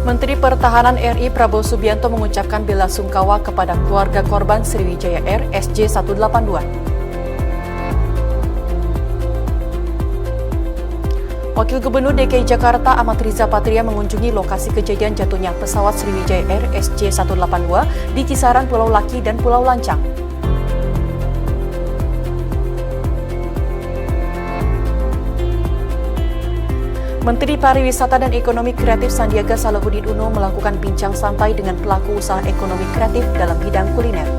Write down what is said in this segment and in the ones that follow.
Menteri Pertahanan RI Prabowo Subianto mengucapkan bela sungkawa kepada keluarga korban Sriwijaya Air SJ182. Wakil Gubernur DKI Jakarta Ahmad Riza Patria mengunjungi lokasi kejadian jatuhnya pesawat Sriwijaya Air SJ182 di kisaran Pulau Laki dan Pulau Lancang. Menteri Pariwisata dan Ekonomi Kreatif Sandiaga Salahuddin Uno melakukan bincang santai dengan pelaku usaha ekonomi kreatif dalam bidang kuliner.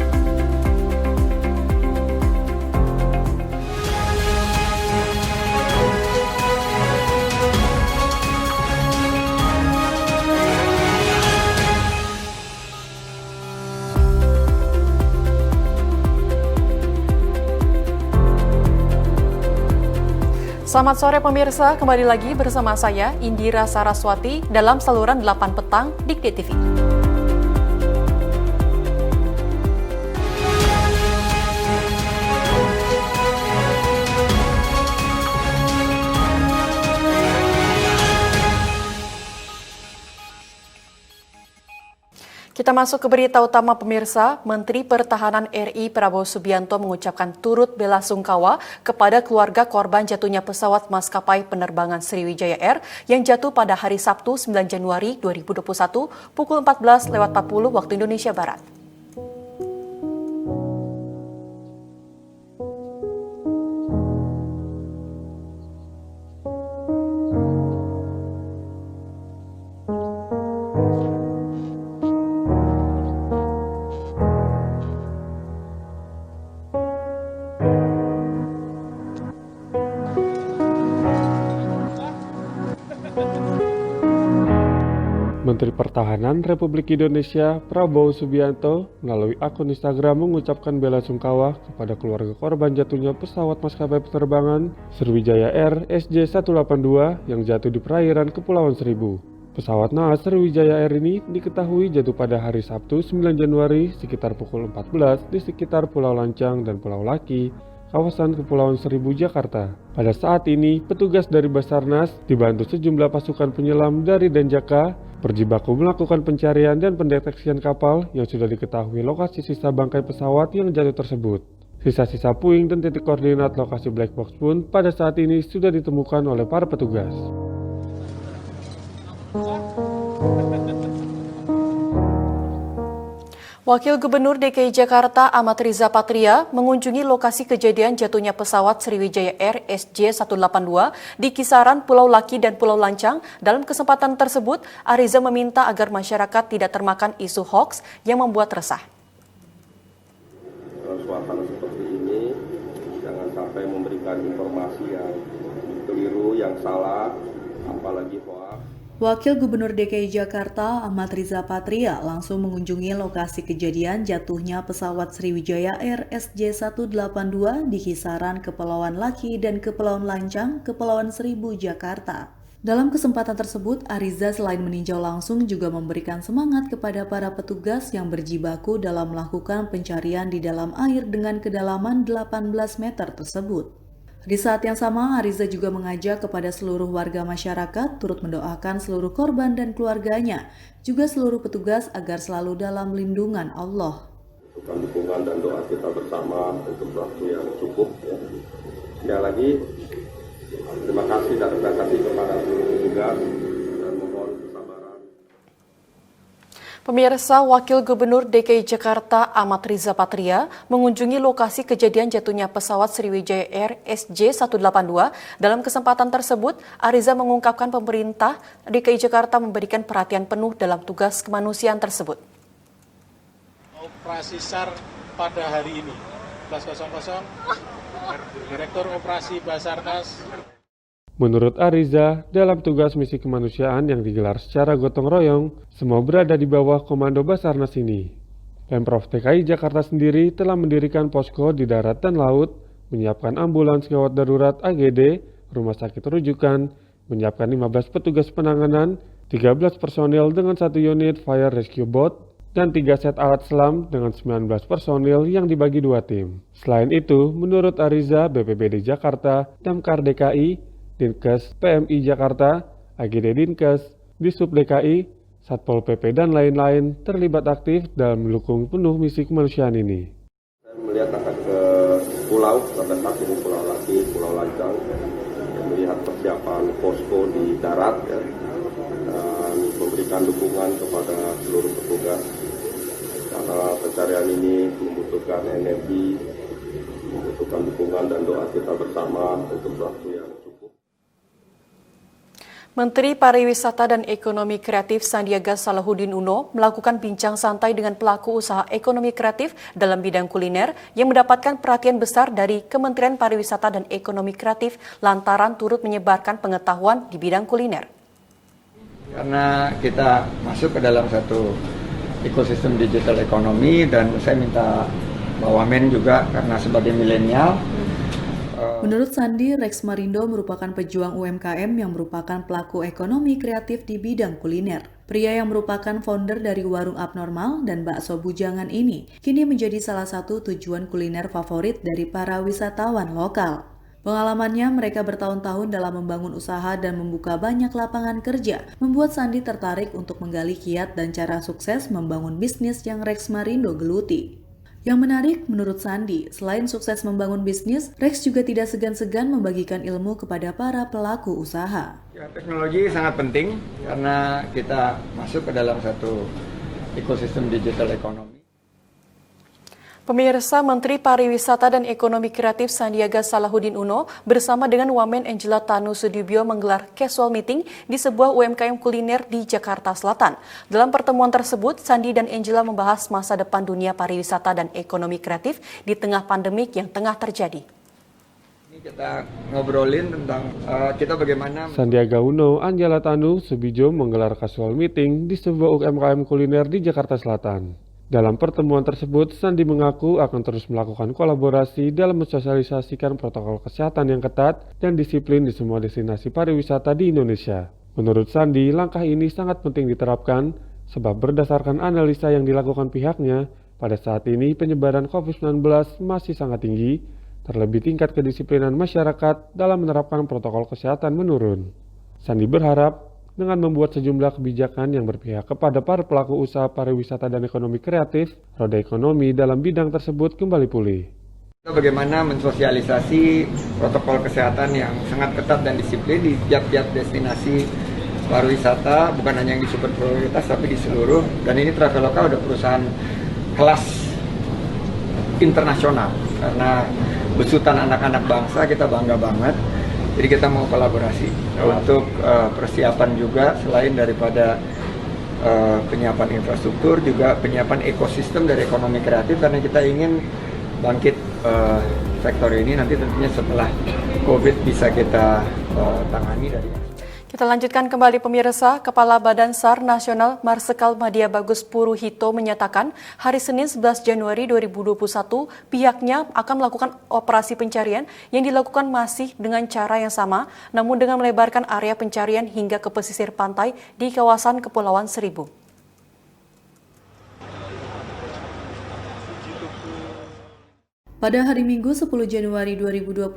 Selamat sore pemirsa, kembali lagi bersama saya Indira Saraswati dalam saluran 8 petang Dikti TV. Kita masuk ke berita utama pemirsa. Menteri Pertahanan RI Prabowo Subianto mengucapkan turut bela sungkawa kepada keluarga korban jatuhnya pesawat maskapai penerbangan Sriwijaya Air yang jatuh pada hari Sabtu 9 Januari 2021 pukul 14.40 waktu Indonesia Barat. Menteri Pertahanan Republik Indonesia Prabowo Subianto melalui akun Instagram mengucapkan bela sungkawa kepada keluarga korban jatuhnya pesawat maskapai penerbangan Sriwijaya Air SJ182 yang jatuh di perairan Kepulauan Seribu. Pesawat naas Sriwijaya Air ini diketahui jatuh pada hari Sabtu 9 Januari sekitar pukul 14 di sekitar Pulau Lancang dan Pulau Laki, kawasan Kepulauan Seribu, Jakarta. Pada saat ini, petugas dari Basarnas dibantu sejumlah pasukan penyelam dari Denjaka berjibaku melakukan pencarian dan pendeteksian kapal yang sudah diketahui lokasi sisa bangkai pesawat yang jatuh tersebut. Sisa-sisa puing dan titik koordinat lokasi black box pun pada saat ini sudah ditemukan oleh para petugas. Wakil Gubernur DKI Jakarta Ahmad Riza Patria mengunjungi lokasi kejadian jatuhnya pesawat Sriwijaya Air SJ182 di kisaran Pulau Laki dan Pulau Lancang. Dalam kesempatan tersebut, Ariza meminta agar masyarakat tidak termakan isu hoaks yang membuat resah. Suasana seperti ini, jangan sampai memberikan informasi yang keliru, yang salah, apalagi hoaks. Wakil Gubernur DKI Jakarta Ahmad Riza Patria langsung mengunjungi lokasi kejadian jatuhnya pesawat Sriwijaya Air SJ182 di kisaran Kepulauan Laki dan Kepulauan Lancang, Kepulauan Seribu, Jakarta. Dalam kesempatan tersebut, Ariza selain meninjau langsung juga memberikan semangat kepada para petugas yang berjibaku dalam melakukan pencarian di dalam air dengan kedalaman 18 meter tersebut. Di saat yang sama, Ariza juga mengajak kepada seluruh warga masyarakat turut mendoakan seluruh korban dan keluarganya, juga seluruh petugas agar selalu dalam lindungan Allah. Dukungan dan doa kita bersama untuk waktu yang cukup. Sekali lagi, terima kasih dan terima kasih kepada seluruh petugas dan mohon kesabaran. Pemirsa, Wakil Gubernur DKI Jakarta Ahmad Riza Patria mengunjungi lokasi kejadian jatuhnya pesawat Sriwijaya Air SJ182. Dalam kesempatan tersebut, Ariza mengungkapkan pemerintah DKI Jakarta memberikan perhatian penuh dalam tugas kemanusiaan tersebut. Operasi SAR pada hari ini, 11.00, Direktur Operasi Basarnas. Menurut Ariza, dalam tugas misi kemanusiaan yang digelar secara gotong royong, semua berada di bawah komando Basarnas ini. Pemprov DKI Jakarta sendiri telah mendirikan posko di darat dan laut, menyiapkan ambulans gawat darurat AGD, rumah sakit rujukan, menyiapkan 15 petugas penanganan, 13 personil dengan 1 unit fire rescue boat, dan 3 set alat selam dengan 19 personil yang dibagi 2 tim. Selain itu, menurut Ariza, BPBD Jakarta, Damkar DKI, Dinkes PMI Jakarta, AGD Dinkes, Disub DKI, Satpol PP dan lain-lain terlibat aktif dalam mendukung penuh misi kemanusiaan ini. Saya melihat akan ke pulau, sampai saat ini Pulau Laki, Pulau Lancang, melihat persiapan posko di darat, ya, dan memberikan dukungan kepada seluruh petugas. Karena pencarian ini membutuhkan energi, membutuhkan dukungan dan doa kita bersama untuk waktu yang cukup. Menteri Pariwisata dan Ekonomi Kreatif Sandiaga Salahuddin Uno melakukan bincang santai dengan pelaku usaha ekonomi kreatif dalam bidang kuliner yang mendapatkan perhatian besar dari Kementerian Pariwisata dan Ekonomi Kreatif lantaran turut menyebarkan pengetahuan di bidang kuliner. Karena kita masuk ke dalam satu ekosistem digital ekonomi dan saya minta Pak Wamen juga karena sebagai milenial. Menurut Sandi, Rex Marindo merupakan pejuang UMKM yang merupakan pelaku ekonomi kreatif di bidang kuliner. Pria yang merupakan founder dari Warung Abnormal dan Bakso Bujangan ini kini menjadi salah satu tujuan kuliner favorit dari para wisatawan lokal. Pengalamannya mereka bertahun-tahun dalam membangun usaha dan membuka banyak lapangan kerja, membuat Sandi tertarik untuk menggali kiat dan cara sukses membangun bisnis yang Rex Marindo geluti. Yang menarik, menurut Sandi, selain sukses membangun bisnis, Rex juga tidak segan-segan membagikan ilmu kepada para pelaku usaha. Ya, teknologi sangat penting karena kita masuk ke dalam satu ekosistem digital ekonomi. Pemirsa, Menteri Pariwisata dan Ekonomi Kreatif Sandiaga Salahuddin Uno bersama dengan Wamen Angela Tanu Sudibyo menggelar casual meeting di sebuah UMKM kuliner di Jakarta Selatan. Dalam pertemuan tersebut, Sandi dan Angela membahas masa depan dunia pariwisata dan ekonomi kreatif di tengah pandemik yang tengah terjadi. Ini kita ngobrolin tentang kita bagaimana. Sandiaga Uno, Angela Tanu Sudibyo menggelar casual meeting di sebuah UMKM kuliner di Jakarta Selatan. Dalam pertemuan tersebut, Sandi mengaku akan terus melakukan kolaborasi dalam mensosialisasikan protokol kesehatan yang ketat dan disiplin di semua destinasi pariwisata di Indonesia. Menurut Sandi, langkah ini sangat penting diterapkan sebab berdasarkan analisa yang dilakukan pihaknya, pada saat ini penyebaran COVID-19 masih sangat tinggi, terlebih tingkat kedisiplinan masyarakat dalam menerapkan protokol kesehatan menurun. Sandi berharap dengan membuat sejumlah kebijakan yang berpihak kepada para pelaku usaha pariwisata dan ekonomi kreatif, roda ekonomi dalam bidang tersebut kembali pulih. Bagaimana mensosialisasi protokol kesehatan yang sangat ketat dan disiplin di tiap-tiap destinasi pariwisata, bukan hanya yang di super prioritas tapi di seluruh. Dan ini Traveloka udah perusahaan kelas internasional karena besutan anak-anak bangsa, kita bangga banget. Jadi kita mau kolaborasi untuk persiapan juga selain daripada penyiapan infrastruktur, juga penyiapan ekosistem dari ekonomi kreatif karena kita ingin bangkit sektor ini nanti tentunya setelah COVID bisa kita tangani dari. Kita lanjutkan kembali pemirsa, Kepala Badan SAR Nasional Marsikal Madya Bagus Puruhito menyatakan hari Senin 11 Januari 2021 pihaknya akan melakukan operasi pencarian yang dilakukan masih dengan cara yang sama namun dengan melebarkan area pencarian hingga ke pesisir pantai di kawasan Kepulauan Seribu. Pada hari Minggu 10 Januari 2021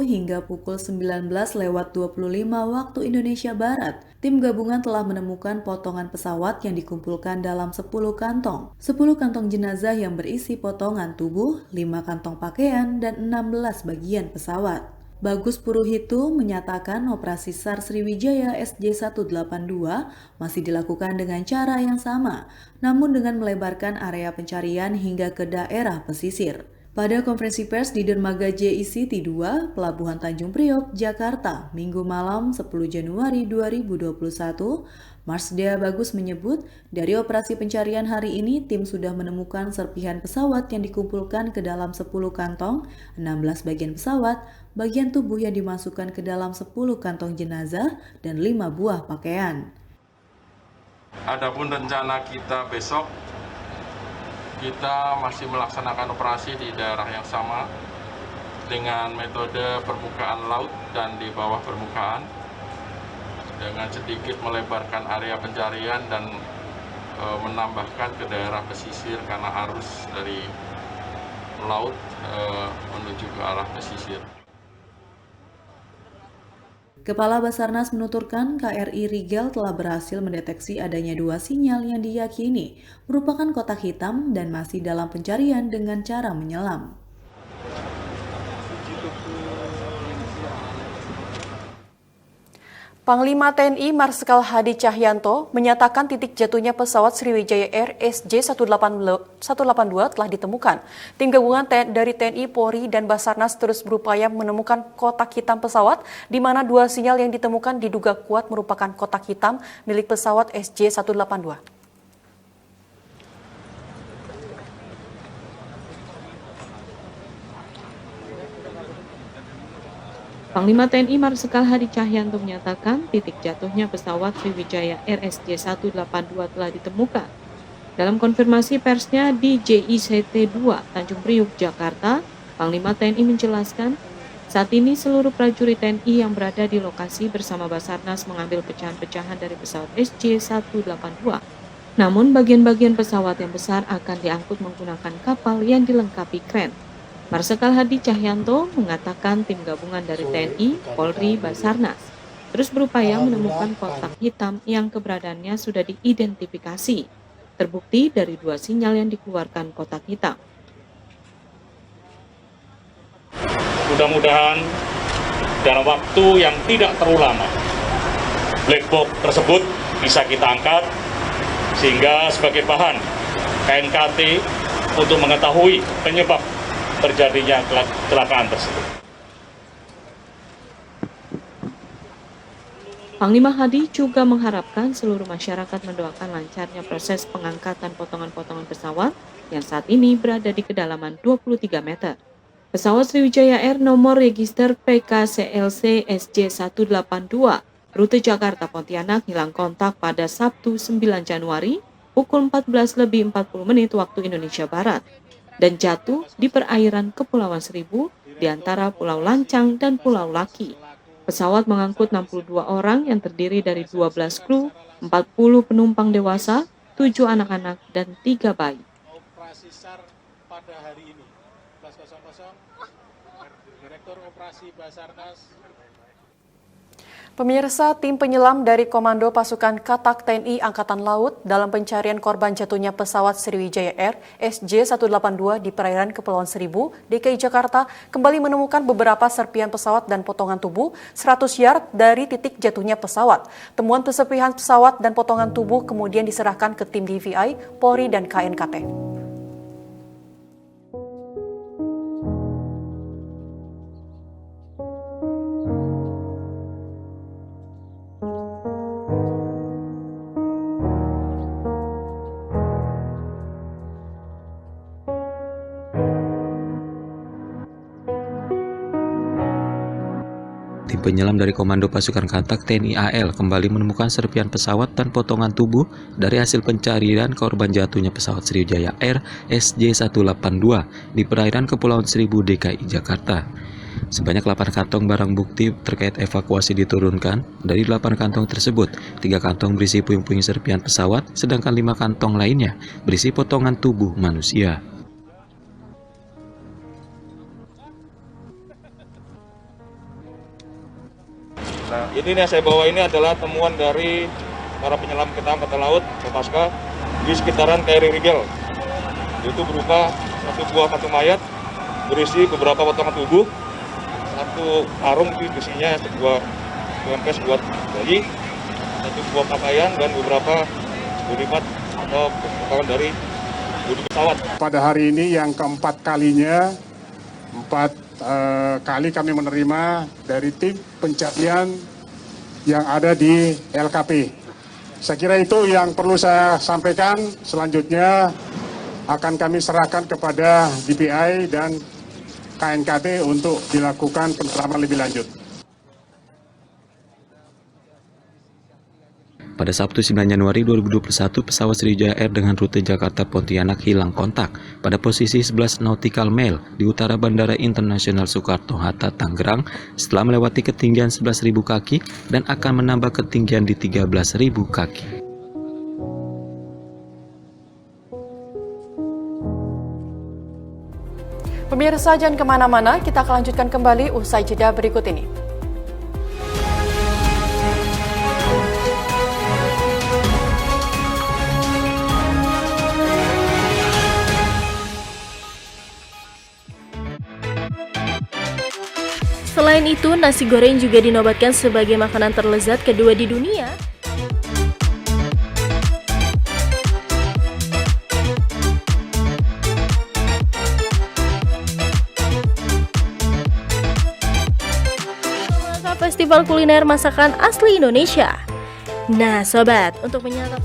hingga pukul 19.25 waktu Indonesia Barat, tim gabungan telah menemukan potongan pesawat yang dikumpulkan dalam 10 kantong. 10 kantong jenazah yang berisi potongan tubuh, 5 kantong pakaian, dan 16 bagian pesawat. Bagus Puruhito menyatakan operasi SAR Sriwijaya SJ182 masih dilakukan dengan cara yang sama, namun dengan melebarkan area pencarian hingga ke daerah pesisir. Pada konferensi pers di Dermaga JICT 2, Pelabuhan Tanjung Priok, Jakarta, Minggu malam 10 Januari 2021, Marsdia Bagus menyebut dari operasi pencarian hari ini tim sudah menemukan serpihan pesawat yang dikumpulkan ke dalam 10 kantong, 16 bagian pesawat, bagian tubuh yang dimasukkan ke dalam 10 kantong jenazah, dan 5 buah pakaian. Adapun rencana kita besok, kita masih melaksanakan operasi di daerah yang sama dengan metode permukaan laut dan di bawah permukaan dengan sedikit melebarkan area pencarian dan menambahkan ke daerah pesisir karena arus dari laut menuju ke arah pesisir. Kepala Basarnas menuturkan KRI Rigel telah berhasil mendeteksi adanya 2 sinyal yang diyakini merupakan kotak hitam dan masih dalam pencarian dengan cara menyelam. Panglima TNI Marsikal Hadi Cahyanto menyatakan titik jatuhnya pesawat Sriwijaya Air SJ182 telah ditemukan. Tim gabungan dari TNI, Polri, dan Basarnas terus berupaya menemukan kotak hitam pesawat, di mana 2 sinyal yang ditemukan diduga kuat merupakan kotak hitam milik pesawat SJ182. Panglima TNI Marsikal Hadi Cahyanto menyatakan titik jatuhnya pesawat Sriwijaya Air SJ182 telah ditemukan. Dalam konfirmasi persnya di JICT 2 Tanjung Priuk, Jakarta, Panglima TNI menjelaskan saat ini seluruh prajurit TNI yang berada di lokasi bersama Basarnas mengambil pecahan-pecahan dari pesawat SJ182. Namun bagian-bagian pesawat yang besar akan diangkut menggunakan kapal yang dilengkapi kren. Marsikal Hadi Cahyanto mengatakan tim gabungan dari TNI, Polri, Basarnas terus berupaya menemukan kotak hitam yang keberadaannya sudah diidentifikasi. Terbukti dari 2 sinyal yang dikeluarkan kotak hitam. Mudah-mudahan dalam waktu yang tidak terlalu lama, black box tersebut bisa kita angkat sehingga sebagai bahan KNKT untuk mengetahui penyebab terjadinya kecelakaan tersebut. Panglima Hadi juga mengharapkan seluruh masyarakat mendoakan lancarnya proses pengangkatan potongan-potongan pesawat yang saat ini berada di kedalaman 23 meter. Pesawat Sriwijaya Air nomor register PKCLC SJ182 rute Jakarta Pontianak hilang kontak pada Sabtu 9 Januari pukul 14.40 waktu Indonesia Barat dan jatuh di perairan Kepulauan Seribu di antara Pulau Lancang dan Pulau Laki. Pesawat mengangkut 62 orang yang terdiri dari 12 kru, 40 penumpang dewasa, 7 anak-anak, dan 3 bayi. Operasi SAR pada hari ini, 11.00, Direktur Operasi Basarnas. Pemirsa, tim penyelam dari Komando Pasukan Katak TNI Angkatan Laut dalam pencarian korban jatuhnya pesawat Sriwijaya Air SJ182 di perairan Kepulauan Seribu, DKI Jakarta, kembali menemukan beberapa serpihan pesawat dan potongan tubuh 100 yard dari titik jatuhnya pesawat. Temuan serpihan pesawat dan potongan tubuh kemudian diserahkan ke tim DVI, Polri, dan KNKT. Tim penyelam dari Komando Pasukan Katak TNI AL kembali menemukan serpihan pesawat dan potongan tubuh dari hasil pencarian korban jatuhnya pesawat Sriwijaya Air SJ182 di perairan Kepulauan Seribu, DKI Jakarta. Sebanyak 8 kantong barang bukti terkait evakuasi diturunkan. Dari 8 kantong tersebut, 3 kantong berisi puing-puing serpihan pesawat, sedangkan 5 kantong lainnya berisi potongan tubuh manusia. Nah, ini yang saya bawa ini adalah temuan dari para penyelam kita Angkatan Laut, Kopaska, di sekitaran KRI Rigel. Itu berupa 1 buah kantung mayat berisi beberapa potongan tubuh, 1 karung isinya sebuah UMPS buat bayi, 1 buah pakaian, dan beberapa bodipat atau potongan dari bodi pesawat. Pada hari ini yang keempat kalinya, 4 kali kami menerima dari tim pencarian yang ada di LKP. Saya kira itu yang perlu saya sampaikan. Selanjutnya akan kami serahkan kepada DPI dan KNKT untuk dilakukan pendalaman lebih lanjut. Pada Sabtu 9 Januari 2021, pesawat Sriwijaya Air dengan rute Jakarta Pontianak hilang kontak pada posisi 11 nautical mile di utara Bandara Internasional Soekarno-Hatta, Tangerang setelah melewati ketinggian 11.000 kaki dan akan menambah ketinggian di 13.000 kaki. Pemirsa, jangan kemana-mana, kita akan lanjutkan kembali usai jeda berikut ini. Selain itu, nasi goreng juga dinobatkan sebagai makanan terlezat kedua di dunia. Festival kuliner masakan asli Indonesia. Nah, sobat, untuk menyantap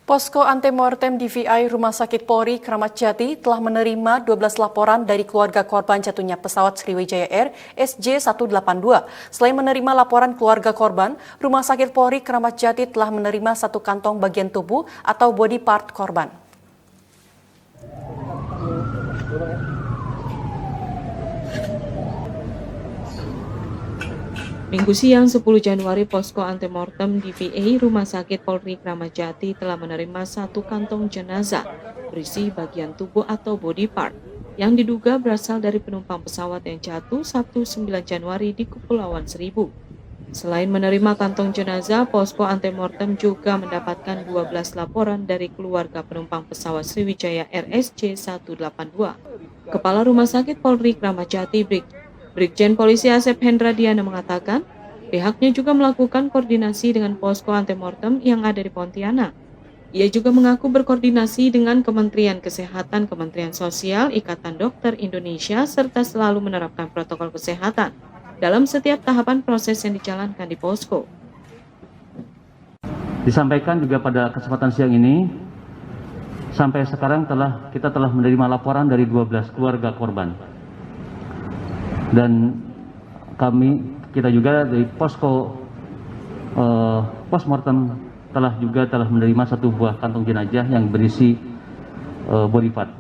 Posko Antemortem DVI Rumah Sakit Polri Kramat Jati telah menerima 12 laporan dari keluarga korban jatuhnya pesawat Sriwijaya Air SJ182. Selain menerima laporan keluarga korban, Rumah Sakit Polri Kramat Jati telah menerima 1 kantong bagian tubuh atau body part korban. Minggu siang 10 Januari, Posko Antemortem DVI Rumah Sakit Polri Kramat Jati telah menerima 1 kantong jenazah berisi bagian tubuh atau body part yang diduga berasal dari penumpang pesawat yang jatuh Sabtu 9 Januari di Kepulauan Seribu. Selain menerima kantong jenazah, Posko Antemortem juga mendapatkan 12 laporan dari keluarga penumpang pesawat Sriwijaya Air SJ182. Kepala Rumah Sakit Polri Kramat Jati Brigjen Polisi Asep Hendra Diana mengatakan, pihaknya juga melakukan koordinasi dengan Posko Antemortem yang ada di Pontianak. Ia juga mengaku berkoordinasi dengan Kementerian Kesehatan, Kementerian Sosial, Ikatan Dokter Indonesia, serta selalu menerapkan protokol kesehatan dalam setiap tahapan proses yang dijalankan di Posko. Disampaikan juga pada kesempatan siang ini, sampai sekarang kita telah menerima laporan dari 12 keluarga korban. Dan kita juga dari posko postmortem telah menerima 1 buah kantong jenazah yang berisi body part.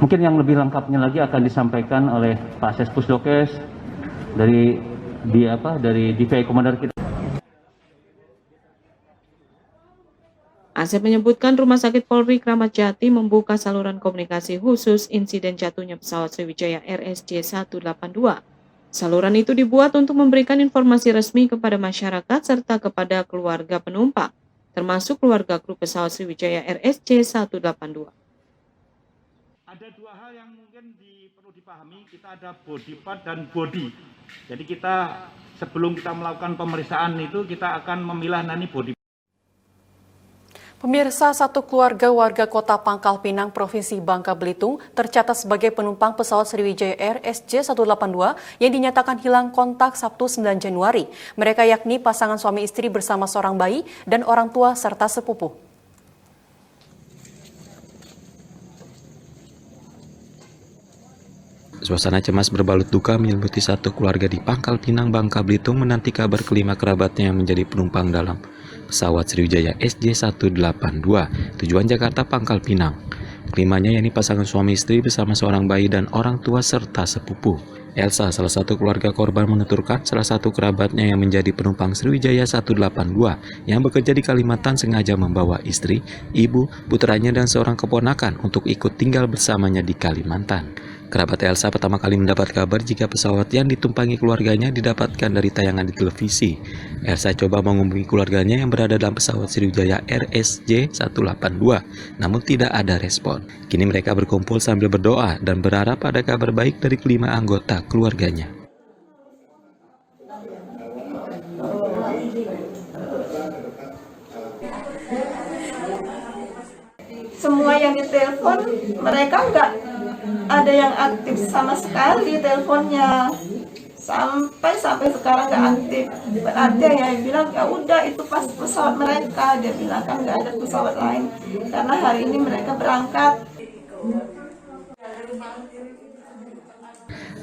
Mungkin yang lebih lengkapnya lagi akan disampaikan oleh Pak Ses Pusdokes dari DVI Komander kita. Asep menyebutkan Rumah Sakit Polri Kramat Jati membuka saluran komunikasi khusus insiden jatuhnya pesawat Sriwijaya Air SJ182. Saluran itu dibuat untuk memberikan informasi resmi kepada masyarakat serta kepada keluarga penumpang, termasuk keluarga kru pesawat Sriwijaya Air SJ182. Ada 2 hal yang mungkin perlu dipahami, kita ada body part dan body. Jadi kita sebelum kita melakukan pemeriksaan itu kita akan memilah body. Pemirsa, 1 keluarga warga kota Pangkal Pinang, Provinsi Bangka Belitung tercatat sebagai penumpang pesawat Sriwijaya Air SJ182 yang dinyatakan hilang kontak Sabtu 9 Januari. Mereka yakni pasangan suami istri bersama seorang bayi dan orang tua serta sepupu. Suasana cemas berbalut duka menyelimuti 1 keluarga di Pangkal Pinang, Bangka Belitung menanti kabar kelima kerabatnya yang menjadi penumpang dalam pesawat Sriwijaya SJ182 tujuan Jakarta Pangkal Pinang. Kelimanya yakni pasangan suami istri bersama seorang bayi dan orang tua serta sepupu. Elsa, salah satu keluarga korban, menuturkan salah satu kerabatnya yang menjadi penumpang Sriwijaya 182 yang bekerja di Kalimantan sengaja membawa istri, ibu, putranya dan seorang keponakan untuk ikut tinggal bersamanya di Kalimantan. Kerabat Elsa pertama kali mendapat kabar jika pesawat yang ditumpangi keluarganya didapatkan dari tayangan di televisi. Elsa coba menghubungi keluarganya yang berada dalam pesawat Sriwijaya Air SJ182, namun tidak ada respon. Kini mereka berkumpul sambil berdoa dan berharap ada kabar baik dari kelima anggota keluarganya. yang ditelepon mereka nggak ada yang aktif sama sekali teleponnya, sampai sekarang nggak aktif. Ada yang bilang ya udah itu pas pesawat mereka, dia bilang kan nggak ada pesawat lain karena hari ini mereka berangkat.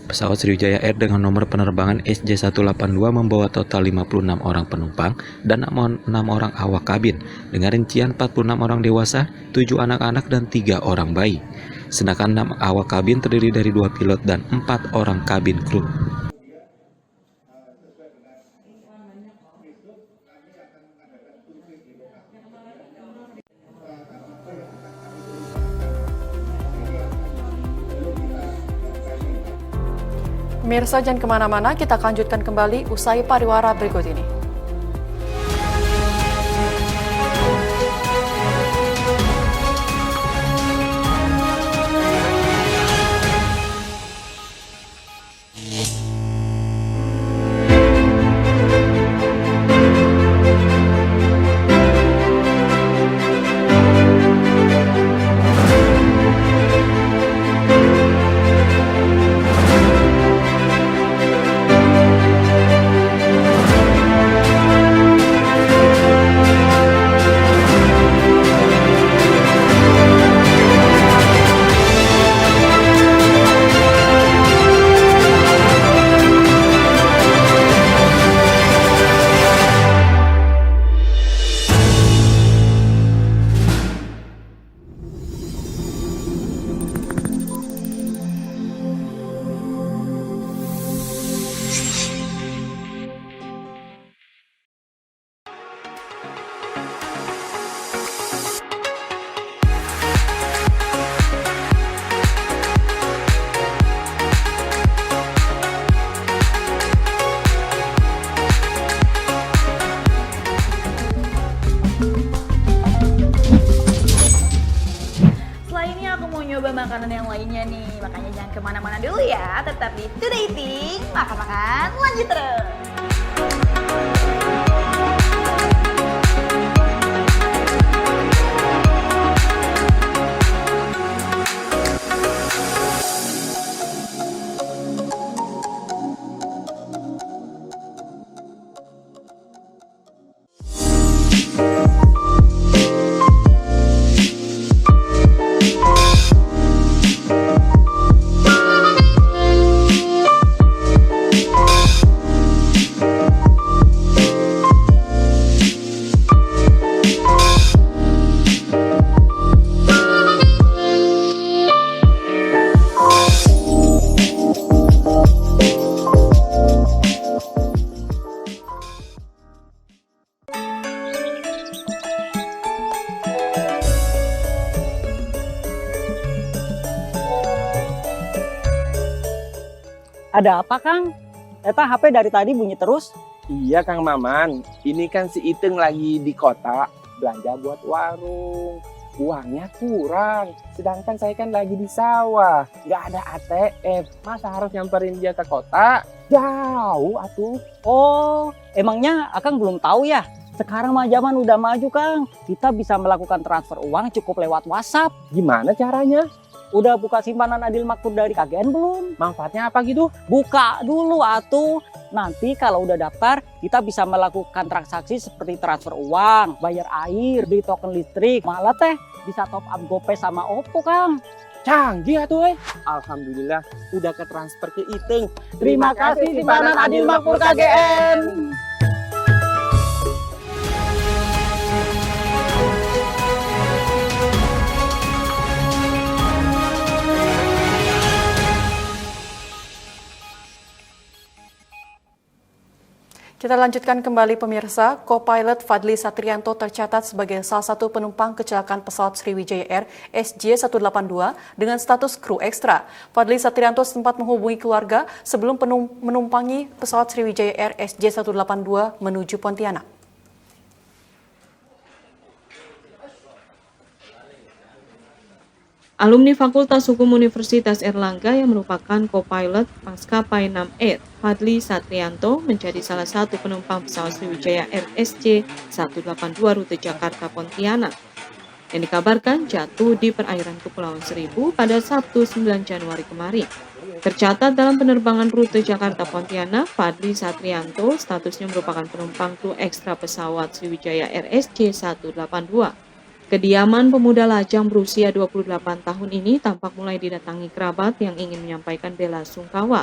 Pesawat Sriwijaya Air dengan nomor penerbangan SJ182 membawa total 56 orang penumpang dan 6 orang awak kabin dengan rincian 46 orang dewasa, 7 anak-anak dan 3 orang bayi. Sedangkan 6 awak kabin terdiri dari 2 pilot dan 4 orang kabin kru. Pemirsa, jangan kemana-mana, kita akan lanjutkan kembali usai pariwara berikut ini. Makanan yang lainnya nih, makanya jangan kemana-mana dulu ya, tetap di Today Eating, makan-makan lanjut terus. Ada apa, Kang? Eta HP dari tadi bunyi terus. Iya, Kang Maman. Ini kan si Iteng lagi di kota belanja buat warung. Uangnya kurang. Sedangkan saya kan lagi di sawah. Nggak ada ATM. Masa harus nyamperin dia ke kota? Jauh, atuh. Oh, emangnya Akang belum tahu ya? Sekarang mah zaman udah maju, Kang. Kita bisa melakukan transfer uang cukup lewat WhatsApp. Gimana caranya? Udah buka simpanan Adil Makmur dari KGN belum? Manfaatnya apa gitu? Buka dulu atuh. Nanti kalau udah daftar, kita bisa melakukan transaksi seperti transfer uang, bayar air, beli token listrik, malah teh bisa top up GoPay sama OVO, Kang. Canggih atuh, Alhamdulillah udah ke transfer ke Iteng. Terima kasih simpanan Adil Makmur KGN. Kita lanjutkan kembali pemirsa, co-pilot Fadli Satrianto tercatat sebagai salah satu penumpang kecelakaan pesawat Sriwijaya Air SJ182 dengan status kru ekstra. Fadli Satrianto sempat menghubungi keluarga sebelum menumpangi pesawat Sriwijaya Air SJ182 menuju Pontianak. Alumni Fakultas Hukum Universitas Airlangga yang merupakan co-pilot maskapai 6 Air, Fadli Satrianto menjadi salah satu penumpang pesawat Sriwijaya Air SJ182 rute Jakarta Pontianak. yang dikabarkan jatuh di perairan Kepulauan Seribu pada Sabtu 9 Januari kemarin. Tercatat dalam penerbangan rute Jakarta-Pontianak, Fadli Satrianto statusnya merupakan penumpang kru ekstra pesawat Sriwijaya RSJ 182. Kediaman pemuda lajang berusia 28 tahun ini tampak mulai didatangi kerabat yang ingin menyampaikan bela sungkawa.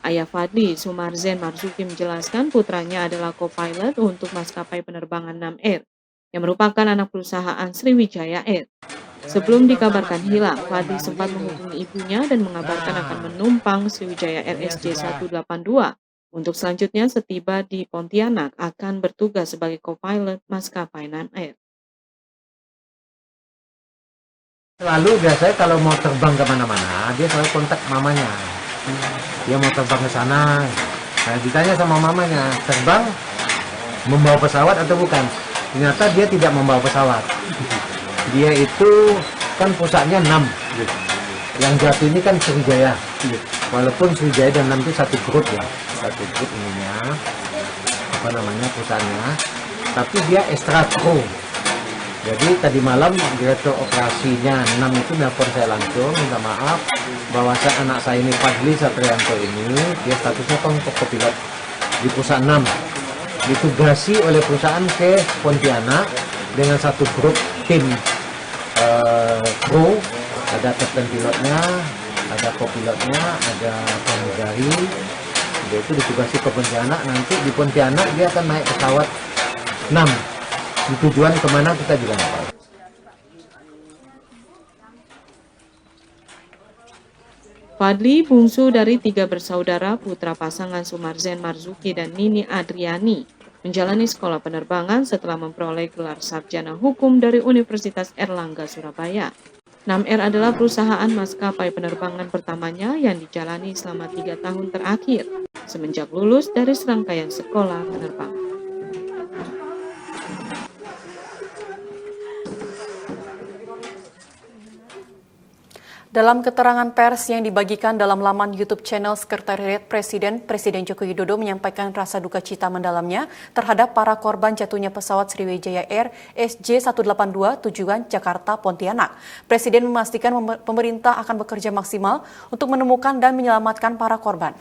Ayah Fadli, Sumarzen Marzuki, menjelaskan putranya adalah co-pilot untuk maskapai penerbangan NAM Air, yang merupakan anak perusahaan Sriwijaya Air. Sebelum dikabarkan hilang, Fadli sempat menghubungi ibunya dan mengabarkan akan menumpang Sriwijaya RSJ 182. Untuk selanjutnya setiba di Pontianak akan bertugas sebagai co-pilot maskapai NAM Air. Lalu biasanya kalau mau terbang kemana-mana, dia selalu kontak mamanya. Dia mau terbang ke sana, ditanya sama mamanya, terbang membawa pesawat atau bukan? Ternyata dia tidak membawa pesawat. Dia itu kan pusatnya NAM. Yang jatuh ini kan Sriwijaya. Walaupun Sriwijaya dan NAM itu satu grup ya, satu grup ininya, apa namanya pusatnya. Tapi dia extra crew. Jadi tadi malam direktur operasinya NAM itu nelpon saya langsung, minta maaf bahwa anak saya ini Fadli Satrianto ini dia statusnya co-pilot di pusat NAM, ditugasi oleh perusahaan ke Pontianak dengan satu grup tim kru, ada kapten pilotnya, ada co-pilotnya, ada pramugari. Dia itu ditugasi ke Pontianak, nanti di Pontianak dia akan naik pesawat NAM. Tujuan kemana kita juga nggak tahu. Fadli, bungsu dari 3 bersaudara putra pasangan Sumarzen Marzuki dan Nini Adriani, menjalani sekolah penerbangan setelah memperoleh gelar sarjana hukum dari Universitas Erlangga Surabaya. NAM Air adalah perusahaan maskapai penerbangan pertamanya yang dijalani selama 3 tahun terakhir, semenjak lulus dari serangkaian sekolah penerbangan. Dalam keterangan pers yang dibagikan dalam laman YouTube channel Sekretariat Presiden, Presiden Joko Widodo menyampaikan rasa duka cita mendalamnya terhadap para korban jatuhnya pesawat Sriwijaya Air SJ182 tujuan Jakarta Pontianak. Presiden memastikan pemerintah akan bekerja maksimal untuk menemukan dan menyelamatkan para korban.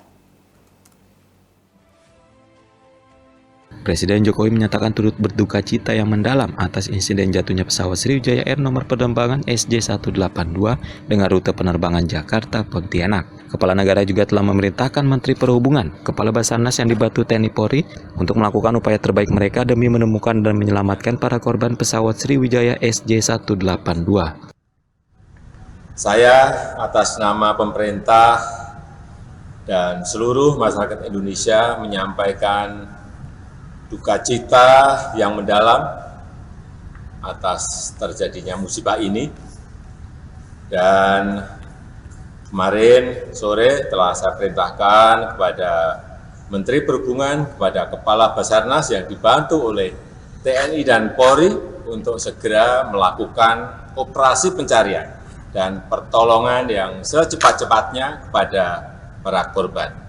Presiden Jokowi menyatakan turut berduka cita yang mendalam atas insiden jatuhnya pesawat Sriwijaya Air nomor penerbangan SJ182 dengan rute penerbangan Jakarta-Pontianak. Kepala negara juga telah memerintahkan Menteri Perhubungan, Kepala Basarnas yang dibantu TNI Polri untuk melakukan upaya terbaik mereka demi menemukan dan menyelamatkan para korban pesawat Sriwijaya SJ182. Saya atas nama pemerintah dan seluruh masyarakat Indonesia menyampaikan duka cita yang mendalam atas terjadinya musibah ini. Dan kemarin sore telah saya perintahkan kepada Menteri Perhubungan, kepada Kepala Basarnas yang dibantu oleh TNI dan Polri untuk segera melakukan operasi pencarian dan pertolongan yang secepat-cepatnya kepada para korban.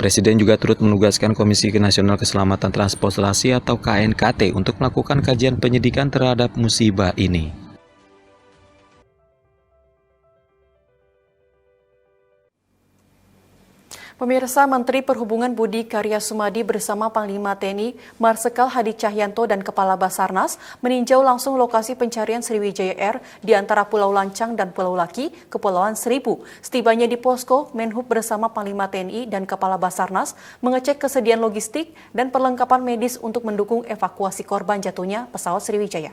Presiden juga turut menugaskan Komisi Nasional Keselamatan Transportasi atau KNKT untuk melakukan kajian penyidikan terhadap musibah ini. Pemirsa, Menteri Perhubungan Budi Karya Sumadi bersama Panglima TNI Marsikal Hadi Cahyanto dan Kepala Basarnas meninjau langsung lokasi pencarian Sriwijaya Air di antara Pulau Lancang dan Pulau Laki, Kepulauan Seribu. Setibanya di posko, Menhub bersama Panglima TNI dan Kepala Basarnas mengecek kesediaan logistik dan perlengkapan medis untuk mendukung evakuasi korban jatuhnya pesawat Sriwijaya.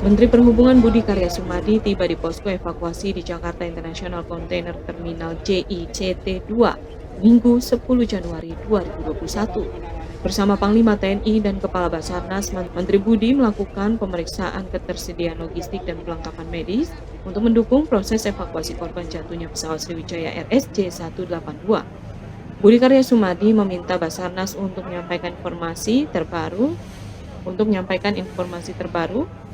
Menteri Perhubungan Budi Karya Sumadi tiba di posko evakuasi di Jakarta International Container Terminal JICT 2, Minggu 10 Januari 2021. Bersama Panglima TNI dan Kepala Basarnas, Menteri Budi melakukan pemeriksaan ketersediaan logistik dan perlengkapan medis untuk mendukung proses evakuasi korban jatuhnya pesawat Sriwijaya RSJ 182. Budi Karya Sumadi meminta Basarnas untuk menyampaikan informasi terbaru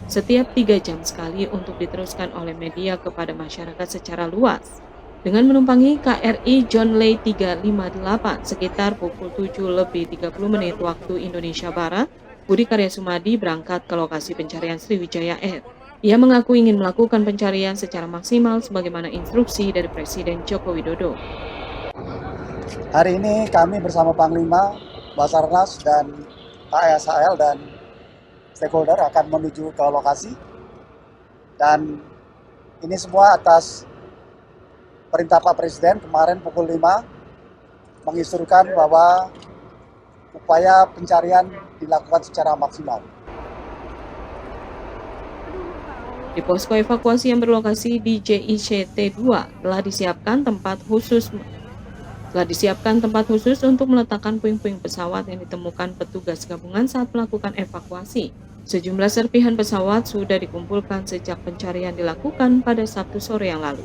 setiap 3 jam sekali untuk diteruskan oleh media kepada masyarakat secara luas. dengan menumpangi KRI John Lay 358 sekitar pukul 7:30 waktu Indonesia Barat. Budi Karya Sumadi berangkat ke lokasi pencarian Sriwijaya Air. Ia mengaku ingin melakukan pencarian secara maksimal sebagaimana instruksi dari Presiden Joko Widodo. Hari ini kami bersama Panglima, Basarnas, dan KSHL dan stakeholder akan menuju ke lokasi. Dan ini semua atas perintah Pak Presiden kemarin pukul 5 menginstruksikan bahwa upaya pencarian dilakukan secara maksimal. Di posko evakuasi yang berlokasi di JICT 2 telah disiapkan tempat khusus untuk meletakkan puing-puing pesawat yang ditemukan petugas gabungan saat melakukan evakuasi. Sejumlah serpihan pesawat sudah dikumpulkan sejak pencarian dilakukan pada Sabtu sore yang lalu.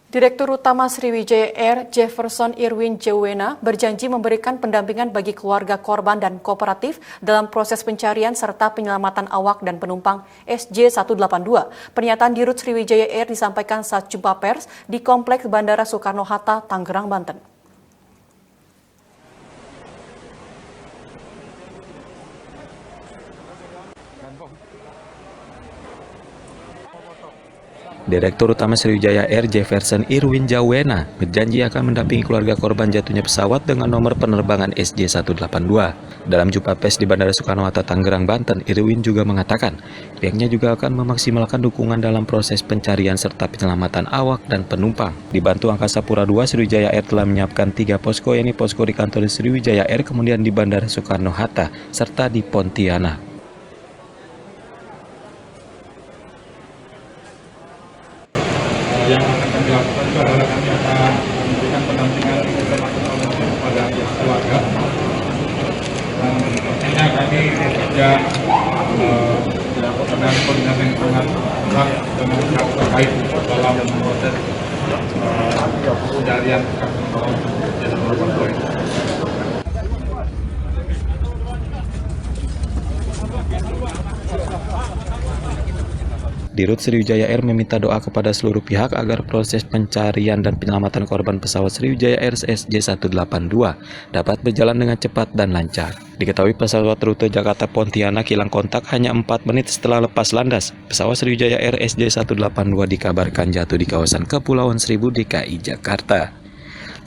Direktur Utama Sriwijaya Air Jefferson Irwin Jawena berjanji memberikan pendampingan bagi keluarga korban dan kooperatif dalam proses pencarian serta penyelamatan awak dan penumpang SJ182. Pernyataan Dirut Sriwijaya Air disampaikan saat jumpa pers di Kompleks Bandara Soekarno-Hatta, Tangerang, Banten. Direktur Utama Sriwijaya Air Jefferson Irwin Jawena berjanji akan mendampingi keluarga korban jatuhnya pesawat dengan nomor penerbangan SJ182. Dalam jumpa pers di Bandara Soekarno-Hatta, Tangerang, Banten, Irwin juga mengatakan pihaknya juga akan memaksimalkan dukungan dalam proses pencarian serta penyelamatan awak dan penumpang. Dibantu Angkasa Pura II, Sriwijaya Air telah menyiapkan 3 posko, yakni posko di kantor Sriwijaya Air, kemudian di Bandara Soekarno-Hatta, serta di Pontianak. Yang akan kami lakukan itu adalah kami akan memberikan pendampingan kepada pihak keluarga, dan tentunya kami bekerja dengan koordinasi yang sangat erat dengan pihak terkait dalam proses pencarian korban. Dirut Sriwijaya Air meminta doa kepada seluruh pihak agar proses pencarian dan penyelamatan korban pesawat Sriwijaya Air SJ182 dapat berjalan dengan cepat dan lancar. Diketahui pesawat rute Jakarta-Pontianak hilang kontak hanya 4 menit setelah lepas landas. Pesawat Sriwijaya Air SJ182 dikabarkan jatuh di kawasan Kepulauan Seribu, DKI Jakarta.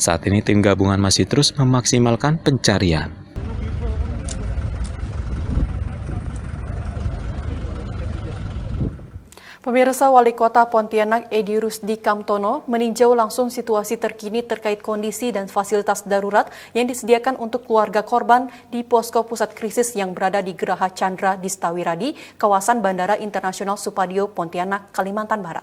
Saat ini tim gabungan masih terus memaksimalkan pencarian. Pemirsa, Wali Kota Pontianak Edi Rusdi Kamtono meninjau langsung situasi terkini terkait kondisi dan fasilitas darurat yang disediakan untuk keluarga korban di posko pusat krisis yang berada di Geraha Chandra Distawiradi, kawasan Bandara Internasional Supadio, Pontianak, Kalimantan Barat.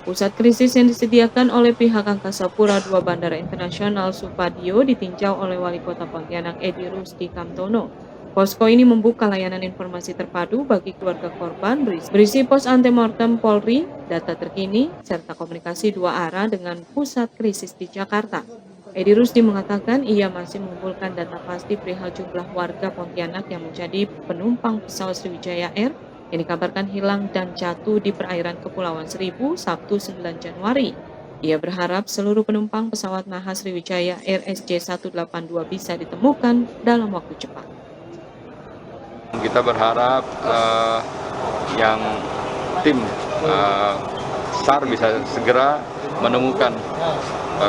Pusat krisis yang disediakan oleh pihak Angkasa Pura II Bandara Internasional Supadio ditinjau oleh Wali Kota Pontianak Edi Rusdi Kamtono. Posko ini membuka layanan informasi terpadu bagi keluarga korban berisi pos antemortem Polri, data terkini, serta komunikasi 2 arah dengan pusat krisis di Jakarta. Edi Rusdi mengatakan ia masih mengumpulkan data pasti perihal jumlah warga Pontianak yang menjadi penumpang pesawat Sriwijaya Air yang dikabarkan hilang dan jatuh di perairan Kepulauan Seribu Sabtu 9 Januari. Ia berharap seluruh penumpang pesawat Maha Sriwijaya Air SJ182 bisa ditemukan dalam waktu cepat. Kita berharap yang tim SAR bisa segera menemukan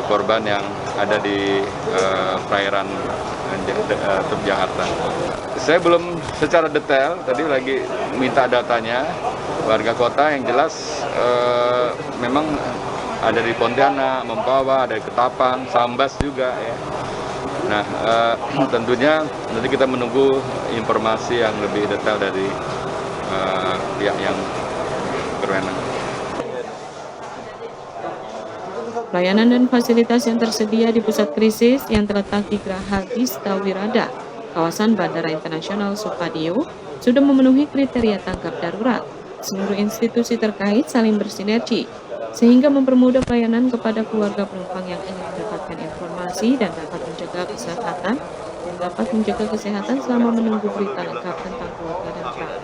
korban yang ada di perairan Teluk Jakarta. Saya belum secara detail, tadi lagi minta datanya warga kota yang jelas memang ada di Pontianak, Mempawah, ada di Ketapang, Sambas juga ya. Nah, tentunya nanti kita menunggu informasi yang lebih detail dari pihak yang berwenang. Layanan dan fasilitas yang tersedia di pusat krisis yang terletak di Geraha Distawirada, kawasan Bandara Internasional Supadio, sudah memenuhi kriteria tanggap darurat. Seluruh institusi terkait saling bersinergi. sehingga mempermudah pelayanan kepada keluarga penumpang yang ingin mendapatkan informasi dan dapat menjaga kesehatan selama menunggu berita lengkap tentang keluarga dan perahu.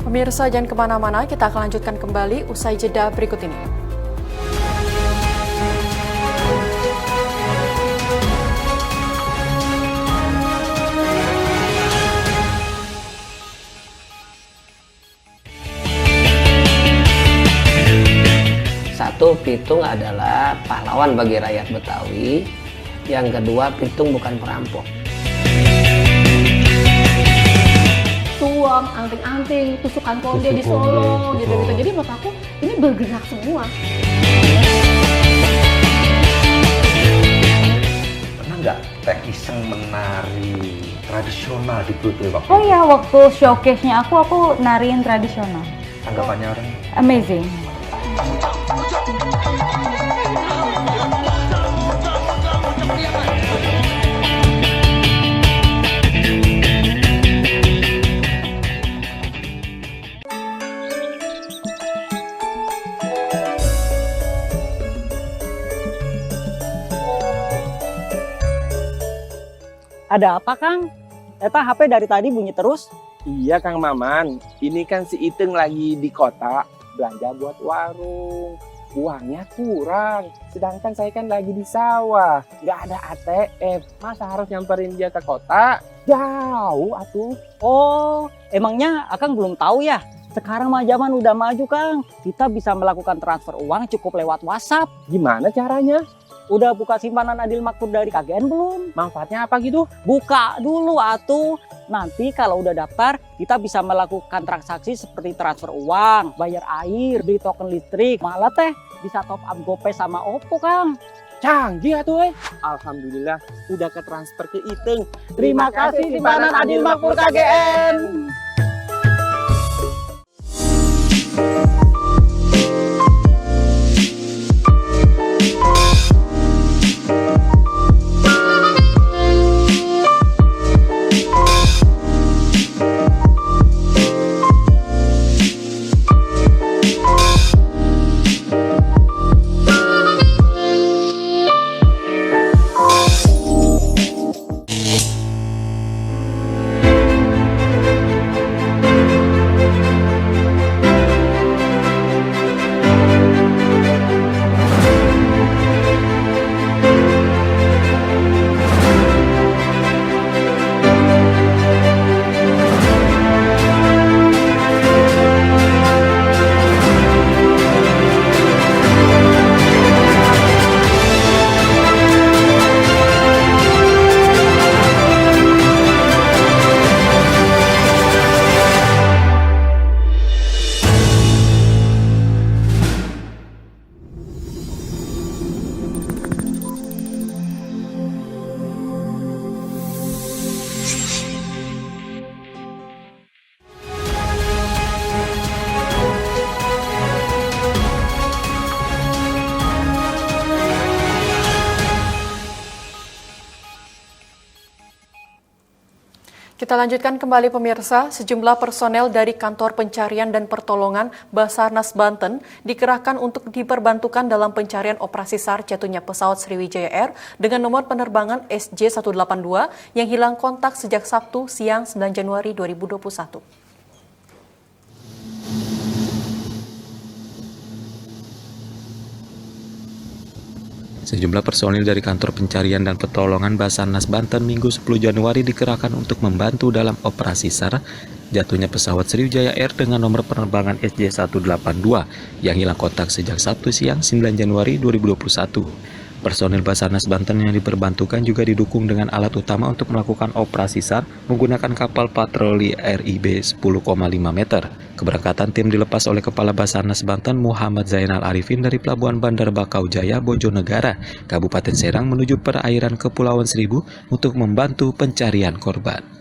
Pemirsa, jangan kemana-mana, kita akan lanjutkan kembali usai jeda berikut ini. Satu, Pitung adalah pahlawan bagi rakyat Betawi. Yang kedua, Pitung bukan perampok. Tuang, anting-anting, tusukan konde di Solo, gitu-gitu. Jadi menurut aku ini bergerak semua. Pernah nggak Teh iseng menari tradisional di Broadway waktu Oh iya, waktu showcase-nya aku nariin tradisional. Tanggapannya orang? Amazing. Ada apa, Kang? Eta HP dari tadi bunyi terus. Iya Kang Maman, ini kan si Iteng lagi di kota belanja buat warung. Uangnya kurang, sedangkan saya kan lagi di sawah, nggak ada ATM. Masa harus nyamperin dia ke kota? Jauh atuh. Oh, emangnya Akang belum tahu ya? Sekarang mah zaman udah maju, Kang. Kita bisa melakukan transfer uang cukup lewat WhatsApp. Gimana caranya? Udah buka simpanan Adil Makmur dari KGN belum? Manfaatnya apa gitu? Buka dulu atuh. Nanti kalau udah daftar, kita bisa melakukan transaksi seperti transfer uang, bayar air, beli token listrik, malah teh bisa top up GoPay sama OVO, Kang. Canggih atuh. Alhamdulillah udah ke transfer ke Iteng. Terima kasih simpanan Adil Makmur KGN. Kita lanjutkan kembali pemirsa, sejumlah personel dari Kantor Pencarian dan Pertolongan Basarnas Banten dikerahkan untuk diperbantukan dalam pencarian operasi SAR jatuhnya pesawat Sriwijaya Air dengan nomor penerbangan SJ182 yang hilang kontak sejak Sabtu siang 9 Januari 2021. Sejumlah personil dari Kantor Pencarian dan Pertolongan Basarnas Banten Minggu 10 Januari dikerahkan untuk membantu dalam operasi SAR jatuhnya pesawat Sriwijaya Air dengan nomor penerbangan SJ182 yang hilang kontak sejak Sabtu siang 9 Januari 2021. Personil Basarnas Banten yang diperbantukan juga didukung dengan alat utama untuk melakukan operasi SAR menggunakan kapal patroli RIB 10,5 meter. Keberangkatan tim dilepas oleh Kepala Basarnas Banten Muhammad Zainal Arifin dari Pelabuhan Bandar Bakau Jaya, Bojonegara, Kabupaten Serang menuju perairan Kepulauan Seribu untuk membantu pencarian korban.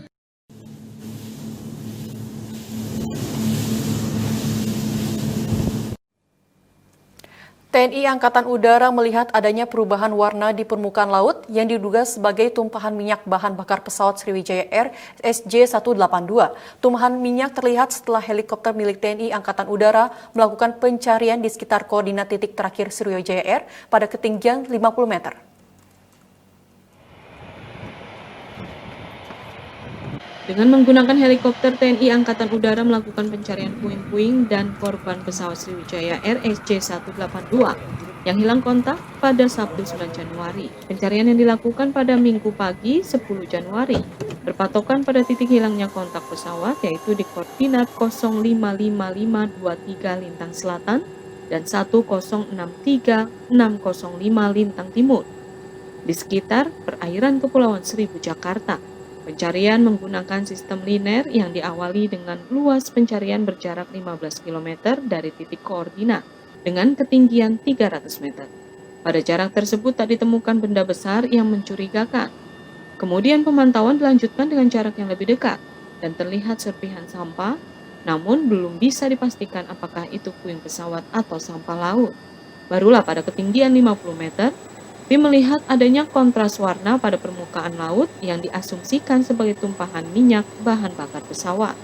TNI Angkatan Udara melihat adanya perubahan warna di permukaan laut yang diduga sebagai tumpahan minyak bahan bakar pesawat Sriwijaya Air SJ182. Tumpahan minyak terlihat setelah helikopter milik TNI Angkatan Udara melakukan pencarian di sekitar koordinat titik terakhir Sriwijaya Air pada ketinggian 50 meter. Dengan menggunakan helikopter, TNI Angkatan Udara melakukan pencarian puing-puing dan korban pesawat Sriwijaya Air SJ182 yang hilang kontak pada Sabtu 9 Januari. Pencarian yang dilakukan pada Minggu pagi 10 Januari berpatokan pada titik hilangnya kontak pesawat, yaitu di koordinat 055523 lintang selatan dan 1063605 lintang timur di sekitar perairan Kepulauan Seribu, Jakarta. Pencarian menggunakan sistem linear yang diawali dengan luas pencarian berjarak 15 km dari titik koordinat dengan ketinggian 300 meter. Pada jarak tersebut tak ditemukan benda besar yang mencurigakan. Kemudian pemantauan dilanjutkan dengan jarak yang lebih dekat dan terlihat serpihan sampah, namun belum bisa dipastikan apakah itu puing pesawat atau sampah laut. Barulah pada ketinggian 50 meter, tim melihat adanya kontras warna pada permukaan laut yang diasumsikan sebagai tumpahan minyak bahan bakar pesawat.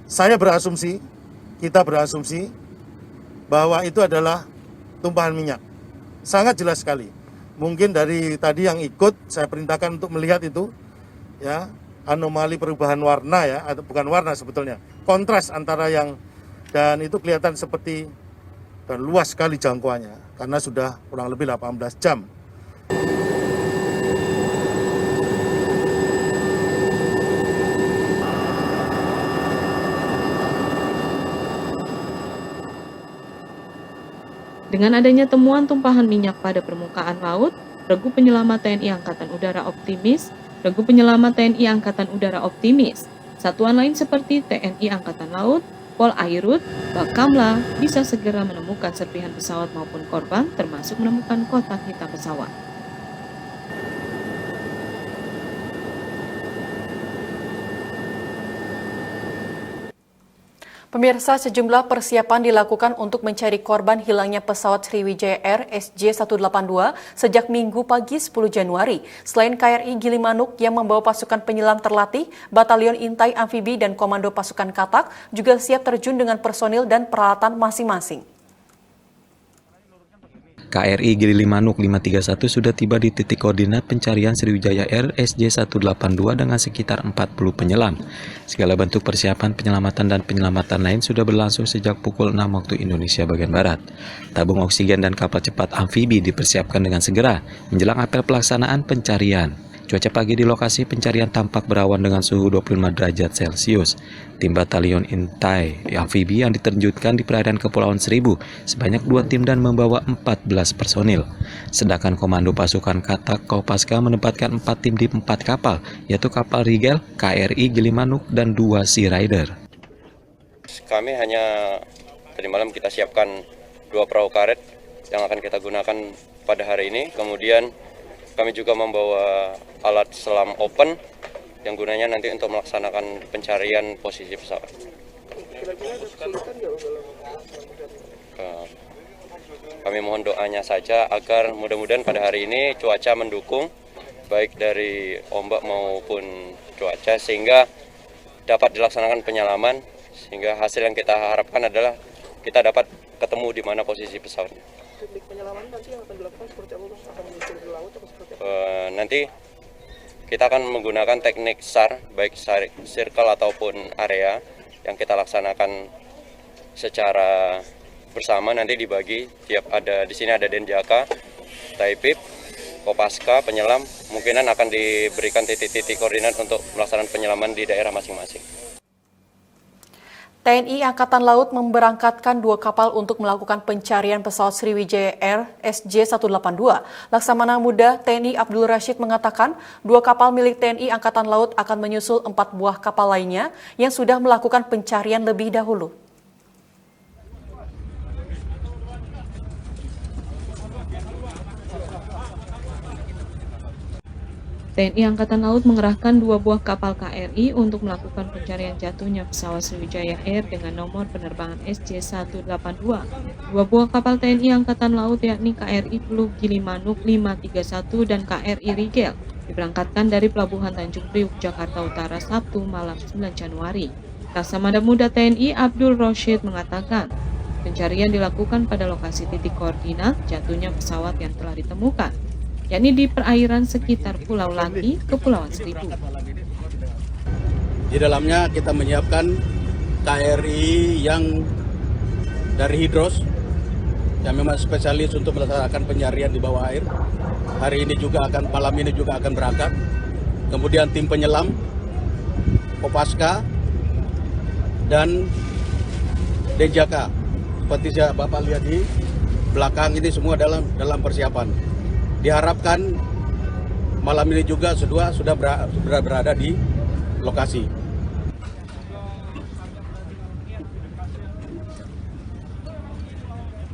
Saya berasumsi, kita berasumsi bahwa itu adalah tumpahan minyak. Sangat jelas sekali. Mungkin dari tadi yang ikut saya perintahkan untuk melihat itu, ya. Anomali perubahan warna ya, atau bukan warna sebetulnya, kontras antara yang, dan itu kelihatan seperti dan luas sekali jangkauannya karena sudah kurang lebih 18 jam. Dengan adanya temuan tumpahan minyak pada permukaan laut, Regu Penyelamat TNI Angkatan Udara optimis. Satuan lain seperti TNI Angkatan Laut, Polairut, Bakamla bisa segera menemukan serpihan pesawat maupun korban, termasuk menemukan kotak hitam pesawat. Pemirsa, sejumlah persiapan dilakukan untuk mencari korban hilangnya pesawat Sriwijaya Air SJ182 sejak Minggu pagi 10 Januari. Selain KRI Gilimanuk yang membawa pasukan penyelam terlatih, Batalion Intai Amfibi dan Komando Pasukan Katak juga siap terjun dengan personil dan peralatan masing-masing. KRI Gilimanuk 531 sudah tiba di titik koordinat pencarian Sriwijaya Air SJ182 dengan sekitar 40 penyelam. Segala bentuk persiapan penyelamatan dan penyelamatan lain sudah berlangsung sejak pukul 6 waktu Indonesia bagian Barat. Tabung oksigen dan kapal cepat amfibi dipersiapkan dengan segera menjelang apel pelaksanaan pencarian. Cuaca pagi di lokasi pencarian tampak berawan dengan suhu 25 derajat Celcius. Tim Batalion Intai Amfibi yang diterjunkan di perairan Kepulauan Seribu sebanyak 2 tim dan membawa 14 personil. Sedangkan Komando Pasukan Katak Kopaska menempatkan 4 tim di 4 kapal, yaitu kapal Rigel, KRI Gilimanuk, dan 2 Sea Rider. Kami hanya tadi malam kita siapkan 2 perahu karet yang akan kita gunakan pada hari ini. Kemudian kami juga membawa alat selam open yang gunanya nanti untuk melaksanakan pencarian posisi pesawat. Kami mohon doanya saja agar mudah-mudahan pada hari ini cuaca mendukung, baik dari ombak maupun cuaca, sehingga dapat dilaksanakan penyelaman, sehingga hasil yang kita harapkan adalah kita dapat ketemu di mana posisi pesawatnya. Teknik penyelaman nanti yang akan dilakukan seperti apa? Akan menyisir di laut atau seperti apa? Nanti kita akan menggunakan teknik SAR, baik circle ataupun area yang kita laksanakan secara bersama, nanti dibagi. Tiap ada di sini ada Denjaka, Taipip, Kopaska, penyelam, kemungkinan akan diberikan titik-titik koordinat untuk melaksanakan penyelaman di daerah masing-masing. TNI Angkatan Laut memberangkatkan 2 kapal untuk melakukan pencarian pesawat Sriwijaya Air SJ182. Laksamana Muda TNI Abdul Rashid mengatakan 2 kapal milik TNI Angkatan Laut akan menyusul 4 buah kapal lainnya yang sudah melakukan pencarian lebih dahulu. TNI Angkatan Laut mengerahkan 2 buah kapal KRI untuk melakukan pencarian jatuhnya pesawat Sriwijaya Air dengan nomor penerbangan SJ182. 2 buah kapal TNI Angkatan Laut yakni KRI Teluk Gilimanuk 531 dan KRI Rigel diberangkatkan dari Pelabuhan Tanjung Priuk, Jakarta Utara Sabtu malam 9 Januari. Laksamana Muda TNI Abdul Roshid mengatakan, pencarian dilakukan pada lokasi titik koordinat jatuhnya pesawat yang telah ditemukan, yakni di perairan sekitar Pulau Laki, Kepulauan Seribu. Di dalamnya kita menyiapkan KRI yang dari Hidros, yang memang spesialis untuk melaksanakan pencarian di bawah air. Hari ini juga malam ini juga akan berangkat. Kemudian tim penyelam, Kopaska, dan Denjaka. Seperti Bapak lihat di belakang ini semua dalam persiapan. Diharapkan malam ini juga sudah berada di lokasi.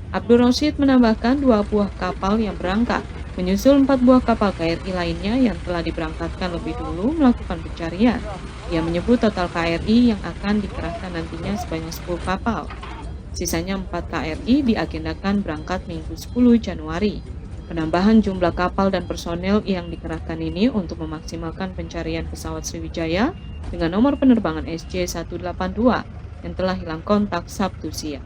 Abdul Roshid menambahkan 2 buah kapal yang berangkat, menyusul 4 buah kapal KRI lainnya yang telah diberangkatkan lebih dulu melakukan pencarian. Ia menyebut total KRI yang akan dikerahkan nantinya sebanyak 10 kapal. Sisanya 4 KRI diagendakan berangkat Minggu 10 Januari. Penambahan jumlah kapal dan personel yang dikerahkan ini untuk memaksimalkan pencarian pesawat Sriwijaya dengan nomor penerbangan SJ182 yang telah hilang kontak Sabtu siang.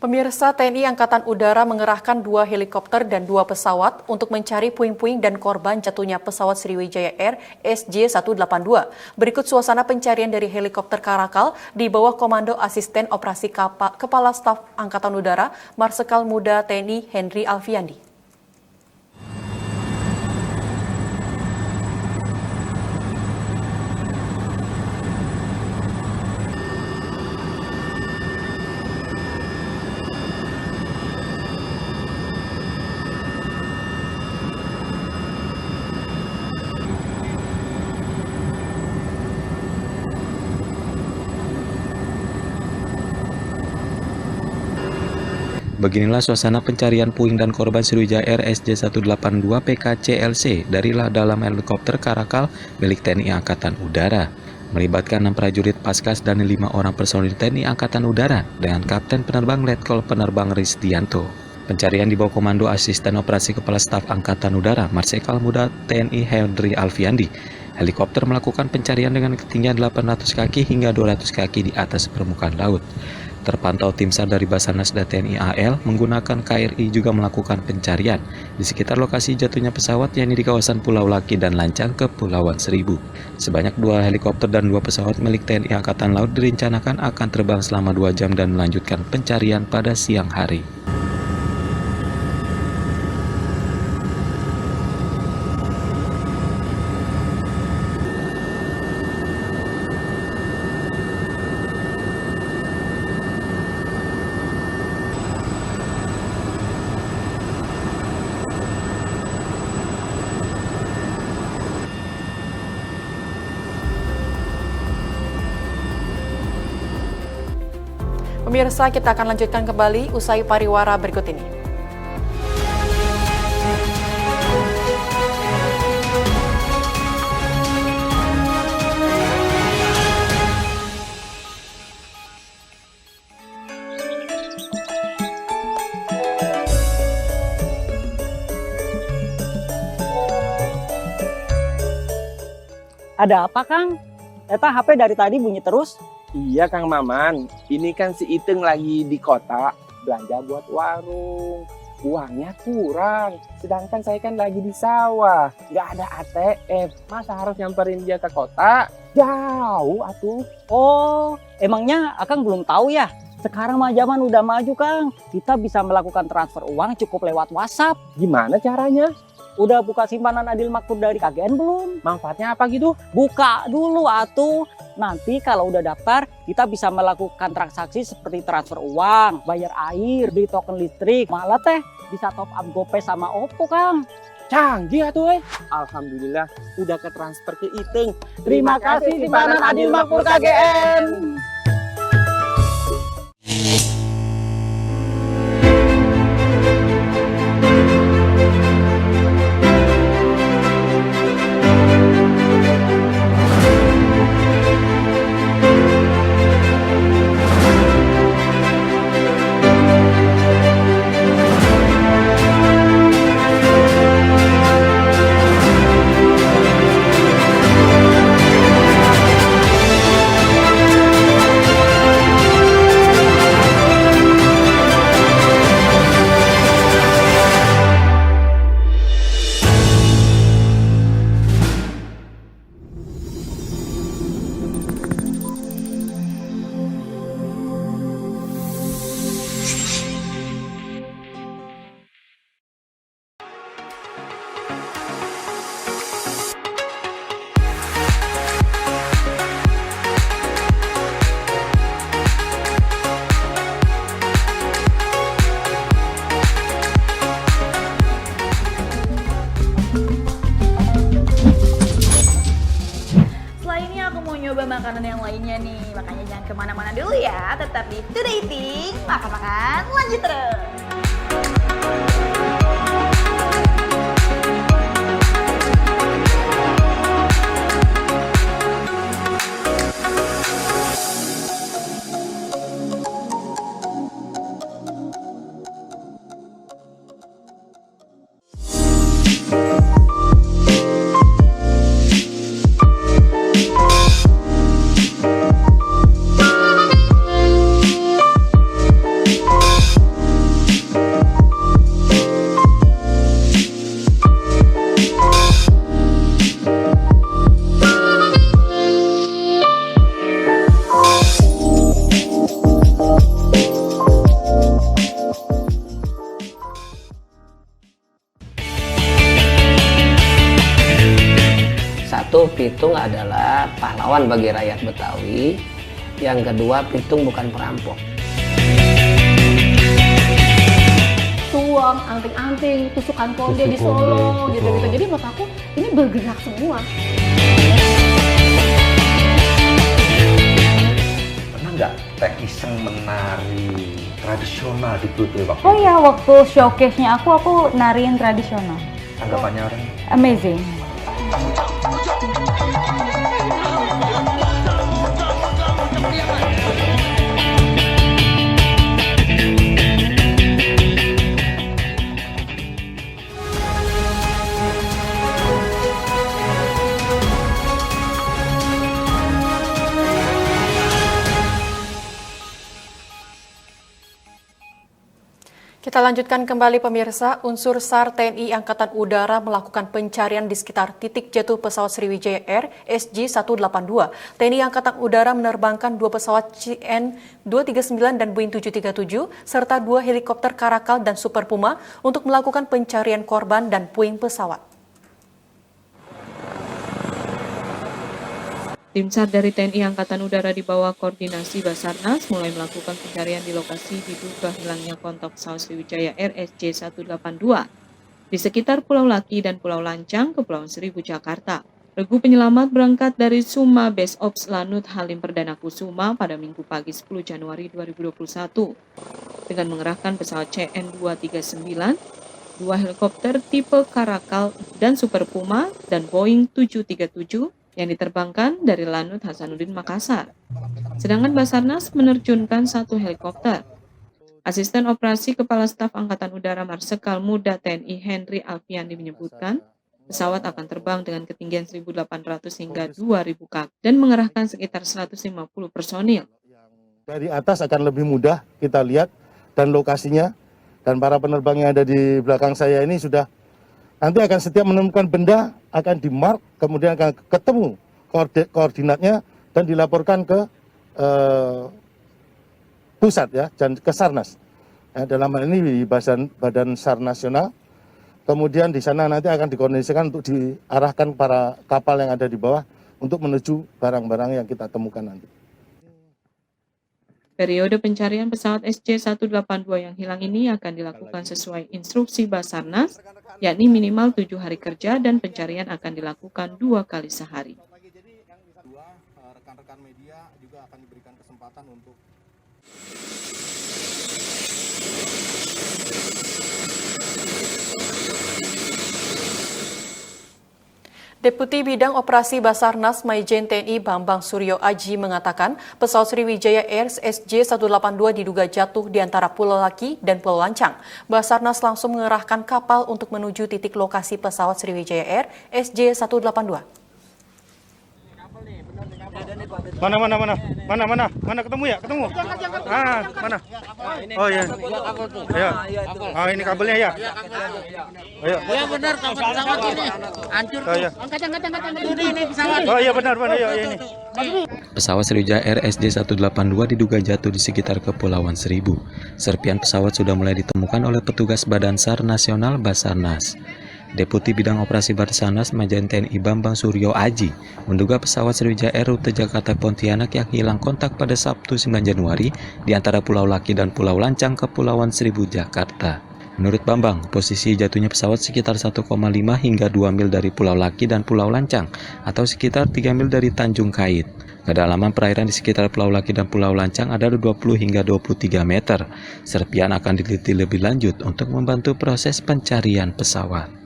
Pemirsa, TNI Angkatan Udara mengerahkan 2 helikopter dan 2 pesawat untuk mencari puing-puing dan korban jatuhnya pesawat Sriwijaya Air SJ182. Berikut suasana pencarian dari helikopter Karakal di bawah Komando Asisten Operasi Kepala Staf Angkatan Udara Marsikal Muda TNI Henry Alfiandi. Beginilah suasana pencarian puing dan korban Sriwijaya Air SJ182 PKCLC dari dalam helikopter Karakal milik TNI Angkatan Udara. Melibatkan 6 prajurit Paskas dan 5 orang personil TNI Angkatan Udara dengan Kapten Penerbang Letkol Penerbang Risdianto. Pencarian di bawah Komando Asisten Operasi Kepala Staf Angkatan Udara Marsikal Muda TNI Henry Alfiandi. Helikopter melakukan pencarian dengan ketinggian 800 kaki hingga 200 kaki di atas permukaan laut. Terpantau tim SAR dari Basarnas dan TNI AL menggunakan KRI juga melakukan pencarian di sekitar lokasi jatuhnya pesawat, yakni di kawasan Pulau Laki dan Lancang, Kepulauan Seribu. Sebanyak 2 helikopter dan 2 pesawat milik TNI Angkatan Laut direncanakan akan terbang selama 2 jam dan melanjutkan pencarian pada siang hari. Pemirsa, kita akan lanjutkan kembali usai pariwara berikut ini. Ada apa, Kang? Eta HP dari tadi bunyi terus. Iya Kang Maman, ini kan si Iteng lagi di kota belanja buat warung. Uangnya kurang, sedangkan saya kan lagi di sawah, nggak ada ATM. Masa harus nyamperin dia ke kota? Jauh atuh. Oh, emangnya Akang belum tahu ya? Sekarang mah zaman udah maju, Kang. Kita bisa melakukan transfer uang cukup lewat WhatsApp. Gimana caranya? Udah buka simpanan Adil Makmur dari KGN belum? Manfaatnya apa gitu? Buka dulu atuh. Nanti kalau udah daftar, kita bisa melakukan transaksi seperti transfer uang, bayar air, beli token listrik, malah bisa top up GoPay sama OVO, Kang. Canggih atuh, Alhamdulillah udah ke transfer ke Iteng. Terima kasih Simpanan Adil Makmur KGN. Nyoba makanan yang lainnya nih, makanya jangan kemana-mana dulu ya, tetap di Today Eating, makan-makan lanjut terus. Satu, Pitung adalah pahlawan bagi rakyat Betawi. Yang kedua, Pitung bukan perampok. Tuang, anting-anting, tusukan konde di Solo, gitu-gitu. Jadi menurut aku ini bergerak semua. Pernah nggak Teh iseng menari tradisional di Pluto waktu Oh ya, waktu showcase-nya aku nariin tradisional. Tanggapannya orang? Amazing. Kita lanjutkan kembali pemirsa, unsur SAR TNI Angkatan Udara melakukan pencarian di sekitar titik jatuh pesawat Sriwijaya Air SJ182. TNI Angkatan Udara menerbangkan 2 pesawat CN-239 dan Boeing 737, serta 2 helikopter Karakal dan Super Puma untuk melakukan pencarian korban dan puing pesawat. Tim SAR dari TNI Angkatan Udara di bawah koordinasi Basarnas mulai melakukan pencarian di lokasi diduga hilangnya kontak pesawat Sriwijaya Air SJ182 di sekitar Pulau Laki dan Pulau Lancang, Kepulauan Seribu, Jakarta. Regu penyelamat berangkat dari Suma Base Ops Lanut Halim Perdana Kusuma pada Minggu pagi 10 Januari 2021 dengan mengerahkan pesawat CN-239, 2 helikopter tipe Karakal dan Super Puma, dan Boeing 737 yang diterbangkan dari Lanut Hasanuddin Makassar. Sedangkan Basarnas menerjunkan 1 helikopter. Asisten Operasi Kepala Staf Angkatan Udara Marsikal Muda TNI Henry Alfiandi menyebutkan, pesawat akan terbang dengan ketinggian 1.800 hingga 2.000 kaki dan mengerahkan sekitar 150 personil. Dari atas akan lebih mudah kita lihat dan lokasinya, dan para penerbang yang ada di belakang saya ini sudah nanti akan setiap menemukan benda akan di-mark, kemudian akan ketemu koordinatnya dan dilaporkan ke pusat ya, dan ke Sarnas. Ya, dalam hal ini di Badan SAR Nasional. Kemudian di sana nanti akan dikoordinasikan untuk diarahkan para kapal yang ada di bawah untuk menuju barang-barang yang kita temukan nanti. Periode pencarian pesawat SJ182 yang hilang ini akan dilakukan sesuai instruksi Basarnas, yakni minimal 7 hari kerja dan pencarian akan dilakukan 2 kali sehari. Rekan-rekan media juga akan diberikan kesempatan untuk Deputi Bidang Operasi Basarnas Maijen TNI Bambang Suryo Aji mengatakan pesawat Sriwijaya Air SJ182 diduga jatuh di antara Pulau Laki dan Pulau Lancang. Basarnas langsung mengerahkan kapal untuk menuju titik lokasi pesawat Sriwijaya Air SJ182. Mana ketemu ya? Ketemu. Mana? Oh iya. Ayo. Ah, ini kabelnya ya. Ayo. Iya benar, kabel pesawat ini hancur. Oh iya. Angkat ini pesawat. Oh iya benar ya ini. Pesawat Sriwijaya Air SJ182 diduga jatuh di sekitar Kepulauan Seribu. Serpian pesawat sudah mulai ditemukan oleh petugas Badan SAR Nasional Basarnas. Deputi Bidang Operasi Basarnas Maijen TNI Bambang Suryo Aji menduga pesawat Sriwijaya Air rute Jakarta Pontianak yang hilang kontak pada Sabtu 9 Januari di antara Pulau Laki dan Pulau Lancang, Kepulauan Seribu, Jakarta. Menurut Bambang, posisi jatuhnya pesawat sekitar 1,5 hingga 2 mil dari Pulau Laki dan Pulau Lancang atau sekitar 3 mil dari Tanjung Kait. Kedalaman perairan di sekitar Pulau Laki dan Pulau Lancang ada 20 hingga 23 meter. Serpian akan diteliti lebih lanjut untuk membantu proses pencarian pesawat.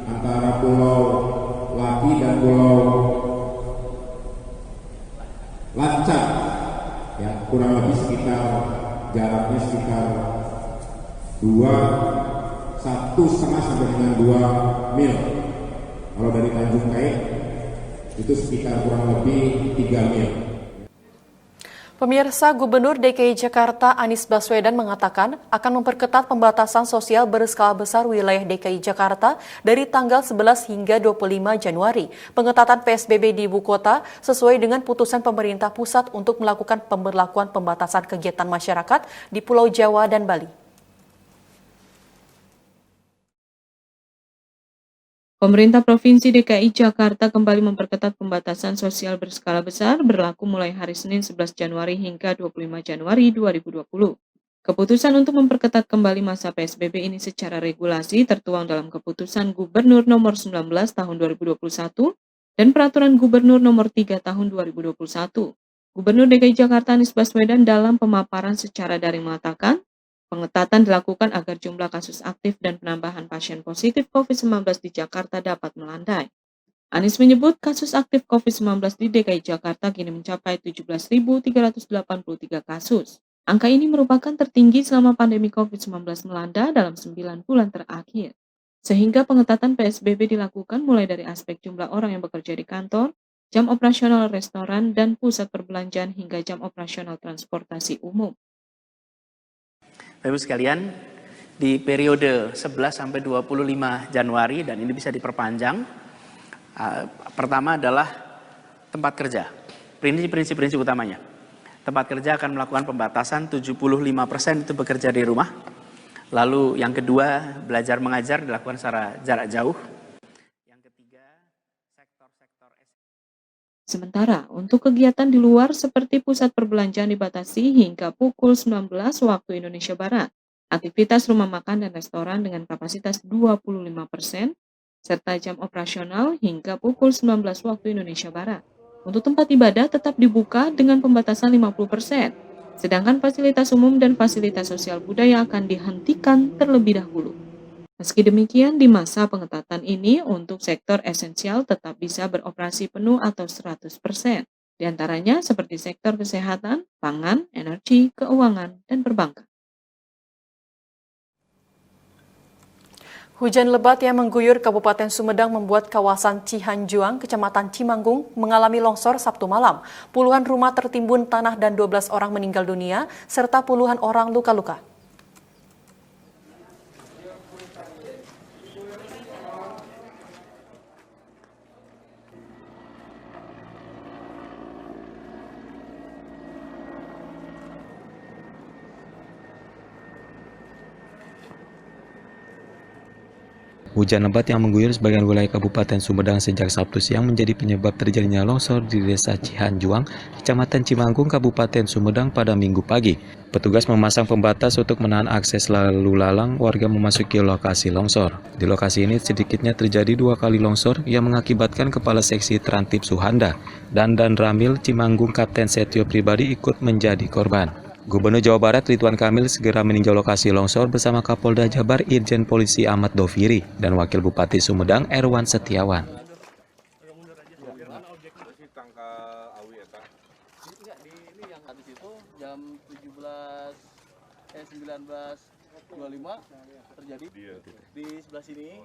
Antara Pulau Laki dan Pulau Lancang yang kurang lebih sekitar jaraknya sekitar 1,5 sampai dengan 2 mil. Kalau dari Tanjung Kait itu sekitar kurang lebih 3 mil. Pemirsa, Gubernur DKI Jakarta Anies Baswedan mengatakan akan memperketat pembatasan sosial berskala besar wilayah DKI Jakarta dari tanggal 11 hingga 25 Januari. Pengetatan PSBB di ibu kota sesuai dengan putusan pemerintah pusat untuk melakukan pemberlakuan pembatasan kegiatan masyarakat di Pulau Jawa dan Bali. Pemerintah Provinsi DKI Jakarta kembali memperketat pembatasan sosial berskala besar berlaku mulai hari Senin 11 Januari hingga 25 Januari 2020. Keputusan untuk memperketat kembali masa PSBB ini secara regulasi tertuang dalam Keputusan Gubernur Nomor 19 Tahun 2021 dan Peraturan Gubernur Nomor 3 Tahun 2021. Gubernur DKI Jakarta Anies Baswedan dalam pemaparan secara daring mengatakan, pengetatan dilakukan agar jumlah kasus aktif dan penambahan pasien positif COVID-19 di Jakarta dapat melandai. Anies menyebut kasus aktif COVID-19 di DKI Jakarta kini mencapai 17.383 kasus. Angka ini merupakan tertinggi selama pandemi COVID-19 melanda dalam 9 bulan terakhir. Sehingga pengetatan PSBB dilakukan mulai dari aspek jumlah orang yang bekerja di kantor, jam operasional restoran dan pusat perbelanjaan hingga jam operasional transportasi umum. Bapak-Ibu sekalian, di periode 11 sampai 25 Januari dan ini bisa diperpanjang. Pertama adalah tempat kerja. Prinsip utamanya. Tempat kerja akan melakukan pembatasan 75% itu bekerja di rumah. Lalu yang kedua, belajar mengajar dilakukan secara jarak jauh. Sementara untuk kegiatan di luar seperti pusat perbelanjaan dibatasi hingga pukul 19 waktu Indonesia Barat. Aktivitas rumah makan dan restoran dengan kapasitas 25%, serta jam operasional hingga pukul 19 waktu Indonesia Barat. Untuk tempat ibadah tetap dibuka dengan pembatasan 50%, sedangkan fasilitas umum dan fasilitas sosial budaya akan dihentikan terlebih dahulu. Meski demikian, di masa pengetatan ini untuk sektor esensial tetap bisa beroperasi penuh atau 100%. Di antaranya seperti sektor kesehatan, pangan, energi, keuangan, dan perbankan. Hujan lebat yang mengguyur Kabupaten Sumedang membuat kawasan Cihanjuang, Kecamatan Cimanggung, mengalami longsor Sabtu malam. Puluhan rumah tertimbun tanah dan 12 orang meninggal dunia, serta puluhan orang luka-luka. Hujan lebat yang mengguyur sebagian wilayah Kabupaten Sumedang sejak Sabtu siang menjadi penyebab terjadinya longsor di Desa Cihanjuang, Kecamatan Cimanggung, Kabupaten Sumedang pada Minggu pagi. Petugas memasang pembatas untuk menahan akses lalu lalang warga memasuki lokasi longsor. Di lokasi ini sedikitnya terjadi 2 kali longsor yang mengakibatkan Kepala Seksi Trantip Suhanda dan Ramil Cimanggung Kapten Setio pribadi ikut menjadi korban. Gubernur Jawa Barat Ridwan Kamil segera meninjau lokasi longsor bersama Kapolda Jabar Irjen Polisi Ahmad Doviri dan Wakil Bupati Sumedang Erwan Setiawan. Jam 19.25 terjadi di sebelah sini.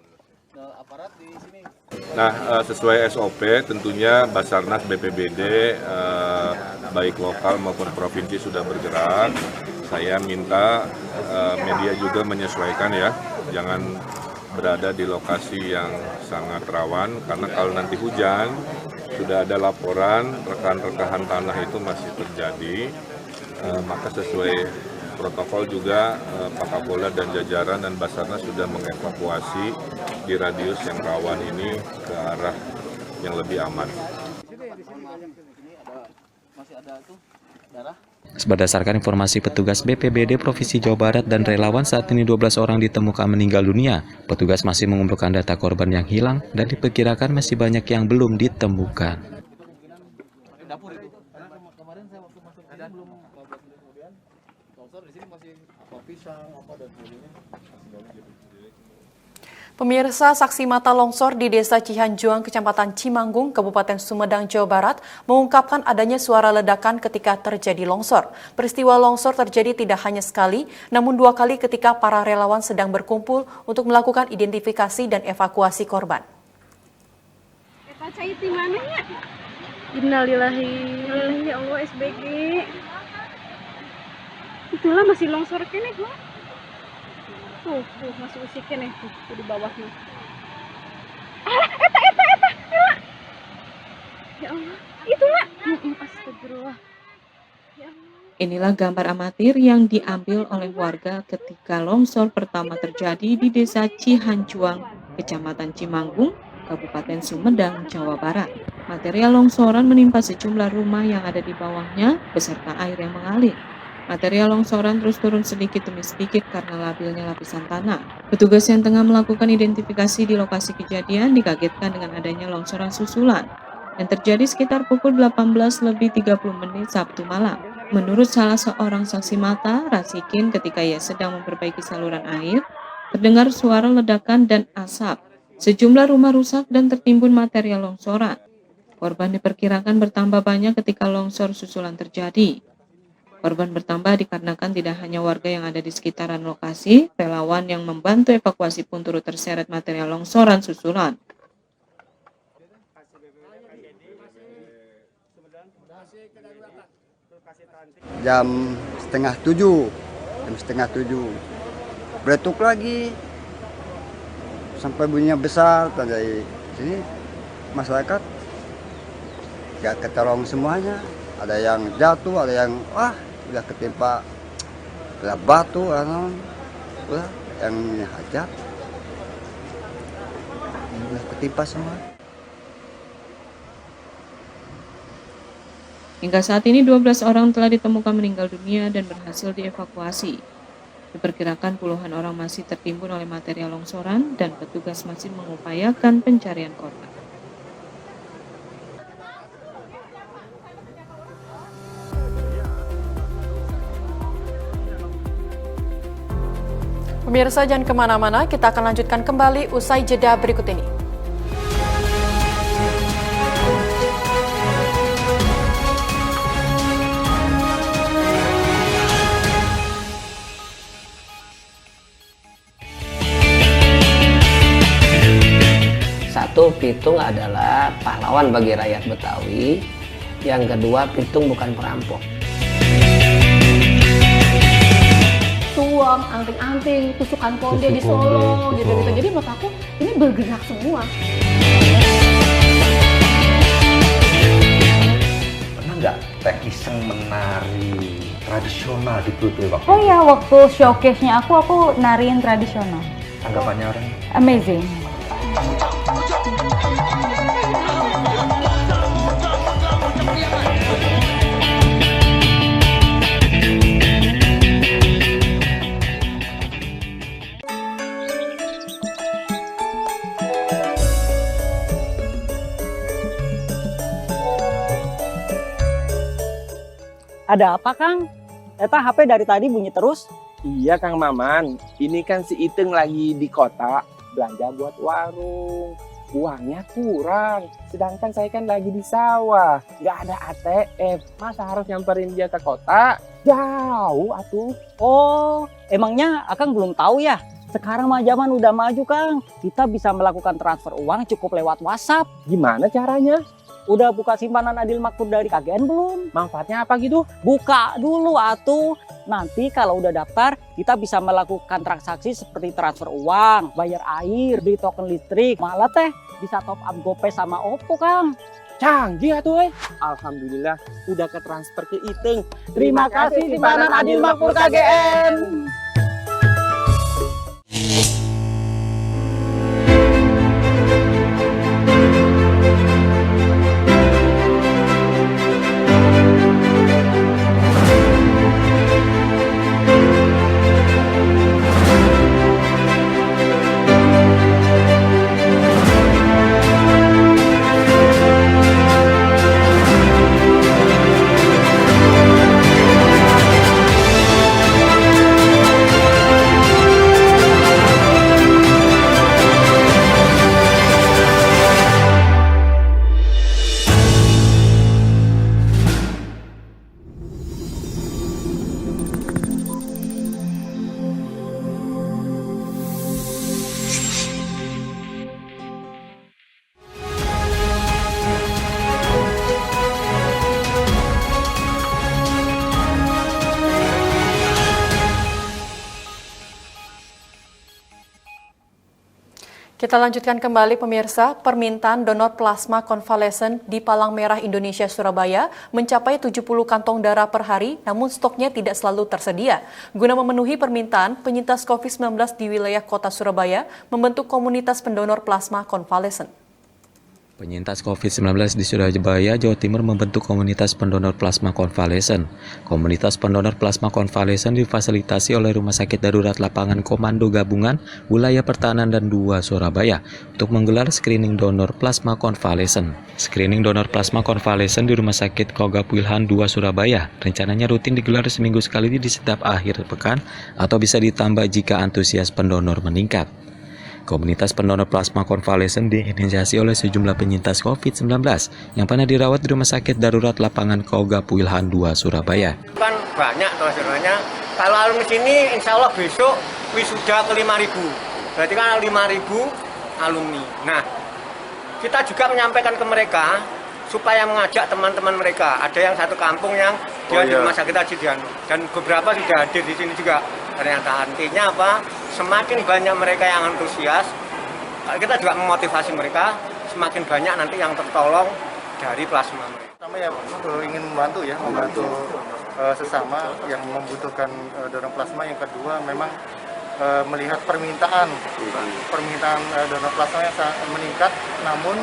Nah, aparat di sini. Nah, sesuai SOP tentunya Basarnas BPBD baik lokal maupun provinsi sudah bergerak. Saya minta media juga menyesuaikan ya, jangan berada di lokasi yang sangat rawan karena kalau nanti hujan sudah ada laporan rekan-rekan tanah itu masih terjadi, maka sesuai protokol juga Pak Kapolda dan jajaran dan Basarnas sudah mengevakuasi di radius yang rawan ini ke arah yang lebih aman. Berdasarkan informasi petugas BPBD Provinsi Jawa Barat dan relawan, saat ini 12 orang ditemukan meninggal dunia. Petugas masih mengumpulkan data korban yang hilang dan diperkirakan masih banyak yang belum ditemukan. Pemirsa, saksi mata longsor di Desa Cihanjuang, Kecamatan Cimanggung, Kabupaten Sumedang, Jawa Barat, mengungkapkan adanya suara ledakan ketika terjadi longsor. Peristiwa longsor terjadi tidak hanya sekali, namun 2 kali ketika para relawan sedang berkumpul untuk melakukan identifikasi dan evakuasi korban. Innalillahi ya Allah, SBG. Itulah masih longsor kene, Bu. Tuh, masih usikin nih, tuh di bawahnya. Eta. Ya Allah, itulah. Astagfirullah. Ya Allah. Inilah gambar amatir yang diambil oleh warga ketika longsor pertama terjadi di Desa Cihanjuang, Kecamatan Cimanggung, Kabupaten Sumedang, Jawa Barat. Material longsoran menimpa sejumlah rumah yang ada di bawahnya beserta air yang mengalir. Material longsoran terus turun sedikit demi sedikit karena labilnya lapisan tanah. Petugas yang tengah melakukan identifikasi di lokasi kejadian dikagetkan dengan adanya longsoran susulan yang terjadi sekitar pukul 18:30 Sabtu malam. Menurut salah seorang saksi mata, Rasikin, ketika ia sedang memperbaiki saluran air, terdengar suara ledakan dan asap. Sejumlah rumah rusak dan tertimbun material longsoran. Korban diperkirakan bertambah banyak ketika longsor susulan terjadi. Korban bertambah dikarenakan tidak hanya warga yang ada di sekitaran lokasi, relawan yang membantu evakuasi pun turut terseret material longsoran susulan. Jam setengah tujuh, beletuk lagi sampai bunyinya besar. Dari sini masyarakat gak ketolong semuanya, ada yang jatuh, ada yang udah ketimpa batu, udah yang hajat, udah ketimpa semua. Hingga saat ini 12 orang telah ditemukan meninggal dunia dan berhasil dievakuasi. Diperkirakan puluhan orang masih tertimbun oleh material longsoran dan petugas masih mengupayakan pencarian korban. Pemirsa, jangan kemana-mana, kita akan lanjutkan kembali usai jeda berikut ini. Satu, Pitung adalah pahlawan bagi rakyat Betawi. Yang kedua, Pitung bukan perampok. Uang, anting-anting, tusukan konde di Solo, gitu-gitu. Jadi menurut aku ini bergerak semua. Pernah nggak Teh iseng menari tradisional di grup waktu? Oh iya, waktu showcase-nya aku nariin tradisional. Tanggapannya orang? Amazing. Ada apa, Kang? Eta HP dari tadi bunyi terus. Iya Kang Maman, ini kan si Iteng lagi di kota belanja buat warung. Uangnya kurang, sedangkan saya kan lagi di sawah, nggak ada ATM. Masa harus nyamperin dia ke kota? Jauh atuh. Oh, emangnya Akang belum tahu ya? Sekarang mah zaman udah maju, Kang. Kita bisa melakukan transfer uang cukup lewat WhatsApp. Gimana caranya? Udah buka simpanan Adil Makmur dari KGN belum? Manfaatnya apa gitu? Buka dulu atuh. Nanti kalau udah daftar, kita bisa melakukan transaksi seperti transfer uang, bayar air, beli token listrik, malah teh bisa top up GoPay sama OPPO, Kang. Canggih atuh, Alhamdulillah udah ke transfer ke Iteng. Terima kasih simpanan Adil Makmur KGN. Kita lanjutkan kembali pemirsa, permintaan donor plasma konvalesen di Palang Merah Indonesia Surabaya mencapai 70 kantong darah per hari, namun stoknya tidak selalu tersedia. Guna memenuhi permintaan, penyintas COVID-19 di wilayah kota Surabaya membentuk komunitas pendonor plasma konvalesen. Penyintas COVID-19 di Surabaya, Jawa Timur membentuk komunitas pendonor plasma konvalesen. Komunitas pendonor plasma konvalesen difasilitasi oleh Rumah Sakit Darurat Lapangan Komando Gabungan Wilayah Pertahanan dan 2 Surabaya untuk menggelar screening donor plasma konvalesen. Screening donor plasma konvalesen di Rumah Sakit Kogab Wilhan 2 Surabaya rencananya rutin digelar seminggu sekali di setiap akhir pekan atau bisa ditambah jika antusias pendonor meningkat. Komunitas pendonor plasma konvalesen diinisiasi oleh sejumlah penyintas COVID-19 yang pernah dirawat di Rumah Sakit Darurat Lapangan Kogab Wilhan 2 Surabaya. Kan banyak sebenarnya. Kalau alumni sini insya Allah besok wisuda ke 5.000. Berarti kan 5.000 alumni. Nah, kita juga menyampaikan ke mereka supaya mengajak teman-teman mereka. Ada yang satu kampung yang dia di Rumah Sakit Haji Diano. Dan beberapa sudah hadir di sini juga. Ternyata artinya apa? Semakin banyak mereka yang antusias, kita juga memotivasi mereka, semakin banyak nanti yang tertolong dari plasma mereka. Pertama ya ingin membantu sesama yang membutuhkan donor plasma. Yang kedua memang melihat permintaan donor plasma yang meningkat, namun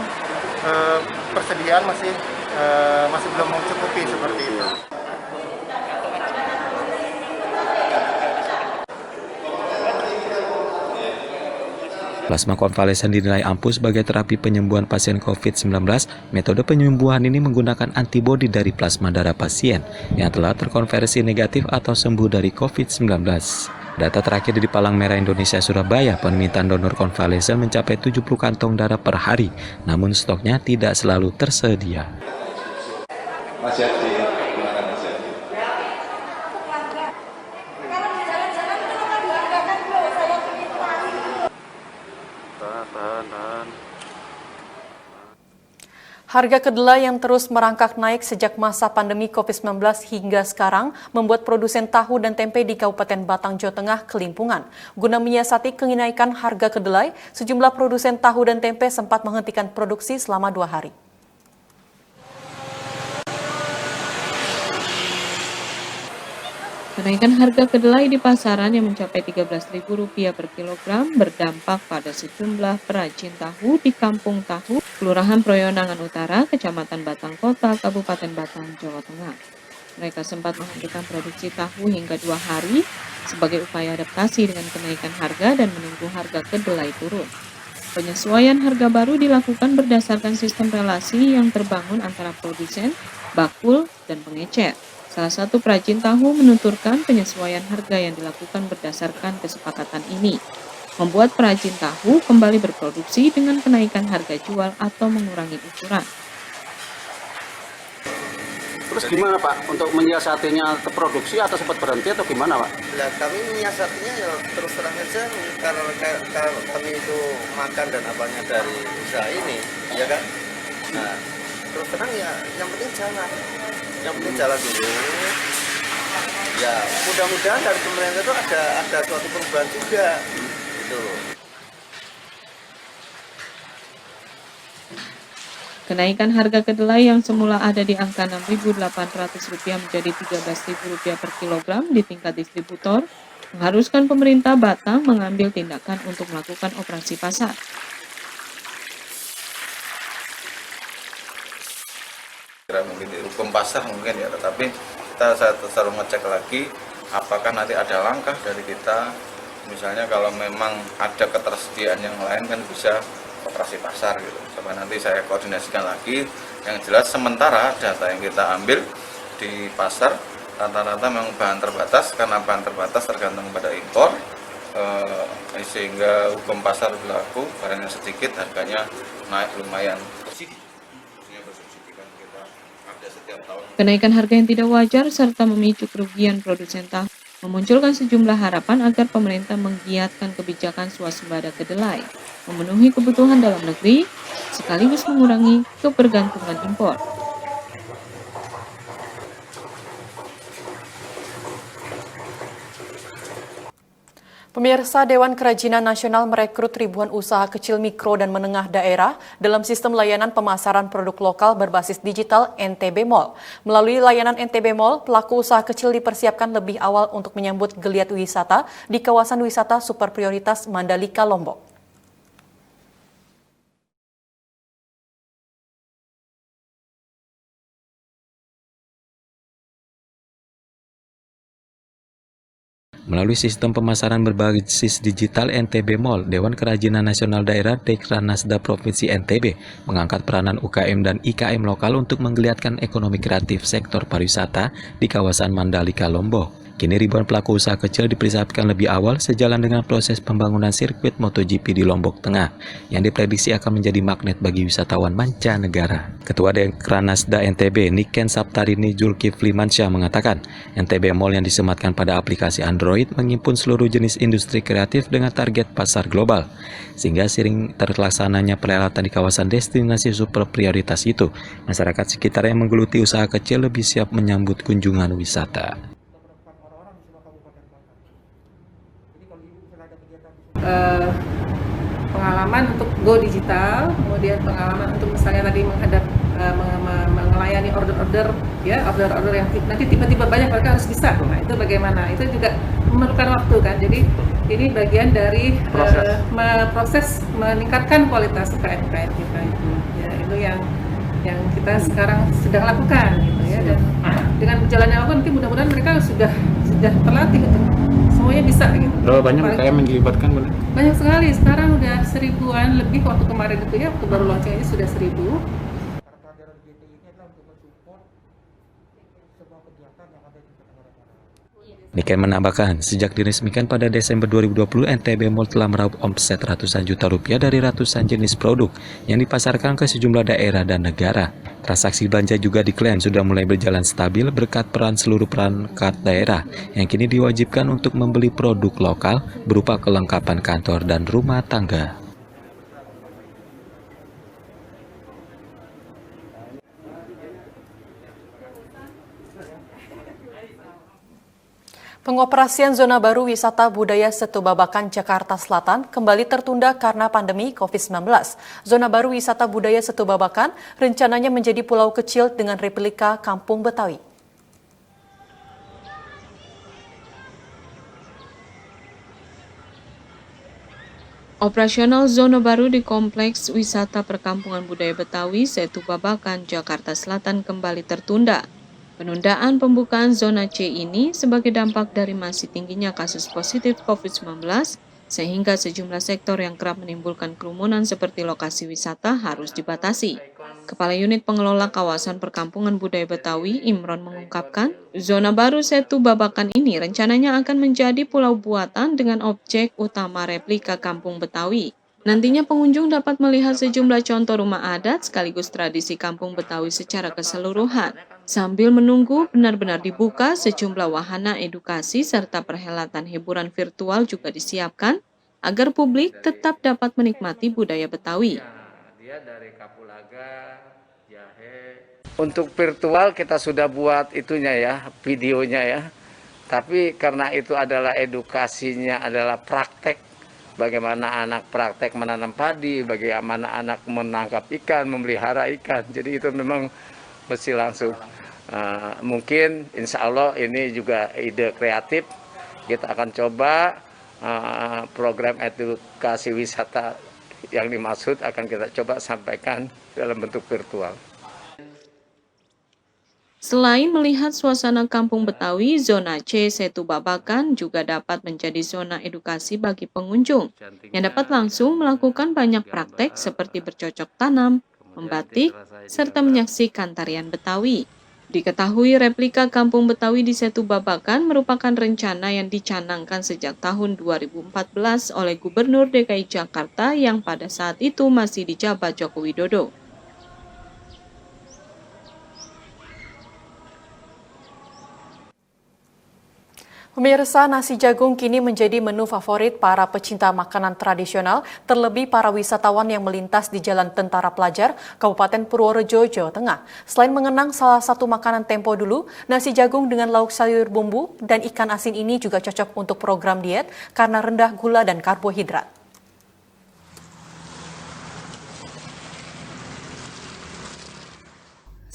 persediaan masih belum mencukupi seperti itu. Plasma konvalesen dinilai ampuh sebagai terapi penyembuhan pasien COVID-19. Metode penyembuhan ini menggunakan antibodi dari plasma darah pasien yang telah terkonversi negatif atau sembuh dari COVID-19. Data terakhir di Palang Merah Indonesia Surabaya, permintaan donor konvalesen mencapai 70 kantong darah per hari, namun stoknya tidak selalu tersedia. Harga kedelai yang terus merangkak naik sejak masa pandemi COVID-19 hingga sekarang membuat produsen tahu dan tempe di Kabupaten Batang, Jawa Tengah kelimpungan. Guna menyiasati kenaikan harga kedelai, sejumlah produsen tahu dan tempe sempat menghentikan produksi selama 2 hari. Kenaikan harga kedelai di pasaran yang mencapai Rp13.000 per kilogram berdampak pada sejumlah perajin tahu di Kampung Tahu, Kelurahan Proyonangan Utara, Kecamatan Batang Kota, Kabupaten Batang, Jawa Tengah. Mereka sempat menghentikan produksi tahu hingga 2 hari sebagai upaya adaptasi dengan kenaikan harga dan menunggu harga kedelai turun. Penyesuaian harga baru dilakukan berdasarkan sistem relasi yang terbangun antara produsen, bakul, dan pengecer. Salah satu perajin tahu menuturkan penyesuaian harga yang dilakukan berdasarkan kesepakatan ini membuat perajin tahu kembali berproduksi dengan kenaikan harga jual atau mengurangi ukuran. Terus gimana Pak untuk menyiasatinya produksi atau sempat berhenti atau gimana Pak? Nah, kami menyiasatinya ya terus terang aja karena kami itu makan dan apanya dari usaha ini, ya kan? Nah, terus terang ya yang penting jalan dulu. Ya mudah-mudahan dari pemerintah itu ada suatu perubahan juga, gitu. Kenaikan harga kedelai yang semula ada di angka Rp6.800 menjadi Rp13.000 per kilogram di tingkat distributor mengharuskan pemerintah Batang mengambil tindakan untuk melakukan operasi pasar. Mungkin di hukum pasar mungkin ya, tetapi saya selalu ngecek lagi apakah nanti ada langkah dari kita, misalnya kalau memang ada ketersediaan yang lain kan bisa operasi pasar gitu. Coba nanti saya koordinasikan lagi. Yang jelas sementara data yang kita ambil di pasar rata-rata memang bahan terbatas, karena bahan terbatas tergantung pada impor, sehingga hukum pasar berlaku, barangnya sedikit harganya naik lumayan. Kenaikan harga yang tidak wajar serta memicu kerugian produsen tahu memunculkan sejumlah harapan agar pemerintah menggiatkan kebijakan swasembada kedelai, memenuhi kebutuhan dalam negeri, sekaligus mengurangi kebergantungan impor. Pemirsa, Dewan Kerajinan Nasional merekrut ribuan usaha kecil, mikro, dan menengah daerah dalam sistem layanan pemasaran produk lokal berbasis digital NTB Mall. Melalui layanan NTB Mall, pelaku usaha kecil dipersiapkan lebih awal untuk menyambut geliat wisata di kawasan wisata super prioritas Mandalika, Lombok. Melalui sistem pemasaran berbasis digital NTB Mall, Dewan Kerajinan Nasional Daerah Dekranasda Provinsi NTB mengangkat peranan UKM dan IKM lokal untuk menggeliatkan ekonomi kreatif sektor pariwisata di kawasan Mandalika, Lombok. Kini ribuan pelaku usaha kecil dipersiapkan lebih awal sejalan dengan proses pembangunan sirkuit MotoGP di Lombok Tengah yang diprediksi akan menjadi magnet bagi wisatawan mancanegara. Ketua Dekranasda NTB, Niken Saptarini Zulkifli Mansyah mengatakan, NTB Mall yang disematkan pada aplikasi Android mengimpun seluruh jenis industri kreatif dengan target pasar global. Sehingga seiring terlaksananya perhelatan di kawasan destinasi super prioritas itu, masyarakat sekitar yang menggeluti usaha kecil lebih siap menyambut kunjungan wisata. Pengalaman untuk go digital, kemudian pengalaman untuk misalnya tadi melayani order-order yang nanti tiba-tiba banyak mereka harus bisa. Nah, itu bagaimana? Itu juga memerlukan waktu kan. Jadi ini bagian dari proses meningkatkan kualitas UKM-UKM kita itu. Ya, itu yang kita sekarang sedang lakukan gitu ya, dan dengan berjalannya waktu nanti mudah-mudahan mereka sudah terlatih gitu. Semuanya bisa gitu. Berapa banyak UKM yang dilibatkan, Bunda? Banyak sekali, sekarang udah 1000-an lebih, waktu kemarin itu ya, waktu baru launching aja sudah 1000. Niken menambahkan, sejak diresmikan pada Desember 2020, NTB Mall telah meraup omset ratusan juta rupiah dari ratusan jenis produk yang dipasarkan ke sejumlah daerah dan negara. Transaksi belanja juga diklaim sudah mulai berjalan stabil berkat peran seluruh perangkat daerah yang kini diwajibkan untuk membeli produk lokal berupa kelengkapan kantor dan rumah tangga. Pengoperasian zona baru wisata budaya Setu Babakan, Jakarta Selatan kembali tertunda karena pandemi COVID-19. Zona baru wisata budaya Setu Babakan rencananya menjadi pulau kecil dengan replika Kampung Betawi. Operasional zona baru di Kompleks Wisata Perkampungan Budaya Betawi, Setu Babakan, Jakarta Selatan kembali tertunda. Penundaan pembukaan zona C ini sebagai dampak dari masih tingginya kasus positif COVID-19, sehingga sejumlah sektor yang kerap menimbulkan kerumunan seperti lokasi wisata harus dibatasi. Kepala Unit Pengelola Kawasan Perkampungan Budaya Betawi, Imron, mengungkapkan, zona baru Setu Babakan ini rencananya akan menjadi pulau buatan dengan objek utama replika Kampung Betawi. Nantinya pengunjung dapat melihat sejumlah contoh rumah adat sekaligus tradisi Kampung Betawi secara keseluruhan. Sambil menunggu benar-benar dibuka, sejumlah wahana edukasi serta perhelatan hiburan virtual juga disiapkan agar publik tetap dapat menikmati budaya Betawi. Dia dari kapulaga, jahe. Untuk virtual kita sudah buat itunya ya, videonya ya. Tapi karena itu adalah edukasinya adalah praktek, bagaimana anak praktek menanam padi, bagaimana anak menangkap ikan, memelihara ikan. Jadi itu memang mesti langsung. Mungkin insya Allah ini juga ide kreatif. Kita akan coba program edukasi wisata yang dimaksud akan kita coba sampaikan dalam bentuk virtual. Selain melihat suasana Kampung Betawi, zona C Setu Babakan juga dapat menjadi zona edukasi bagi pengunjung yang dapat langsung melakukan banyak praktek seperti bercocok tanam, membatik, serta menyaksikan tarian Betawi. Diketahui replika Kampung Betawi di Setu Babakan merupakan rencana yang dicanangkan sejak tahun 2014 oleh Gubernur DKI Jakarta yang pada saat itu masih dijabat Joko Widodo. Pemirsa, nasi jagung kini menjadi menu favorit para pecinta makanan tradisional, terlebih para wisatawan yang melintas di Jalan Tentara Pelajar, Kabupaten Purworejo, Jawa Tengah. Selain mengenang salah satu makanan tempo dulu, nasi jagung dengan lauk sayur bumbu dan ikan asin ini juga cocok untuk program diet karena rendah gula dan karbohidrat.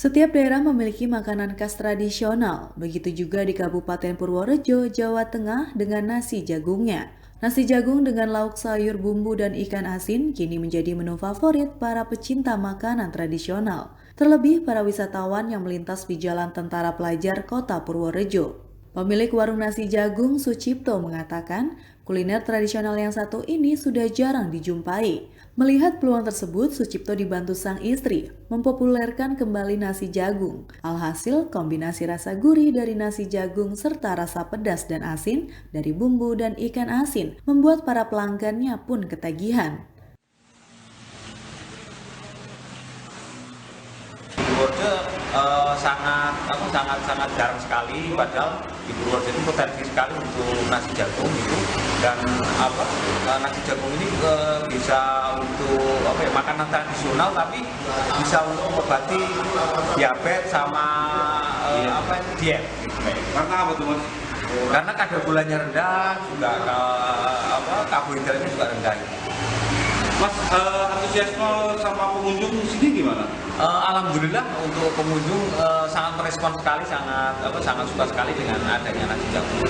Setiap daerah memiliki makanan khas tradisional, begitu juga di Kabupaten Purworejo, Jawa Tengah dengan nasi jagungnya. Nasi jagung dengan lauk sayur bumbu dan ikan asin kini menjadi menu favorit para pecinta makanan tradisional, terlebih para wisatawan yang melintas di Jalan Tentara Pelajar, Kota Purworejo. Pemilik warung nasi jagung, Sucipto, mengatakan kuliner tradisional yang satu ini sudah jarang dijumpai. Melihat peluang tersebut, Sucipto dibantu sang istri mempopulerkan kembali nasi jagung. Alhasil, kombinasi rasa gurih dari nasi jagung serta rasa pedas dan asin dari bumbu dan ikan asin membuat para pelanggannya pun ketagihan. Purworejo sangat jarang sekali, padahal di Purworejo itu potensi sekali untuk nasi jagung itu, dan nasi jagung ini bisa untuk makanan tradisional, tapi bisa untuk mengobati diabetes sama diet. Karena apa tuh Mas? Karena kadar gulanya rendah, juga karbohidratnya juga rendah. Mas, antusiasme sama pengunjung sini gimana? Alhamdulillah untuk pengunjung sangat merespon sekali, sangat suka sekali dengan adanya nasi jagung.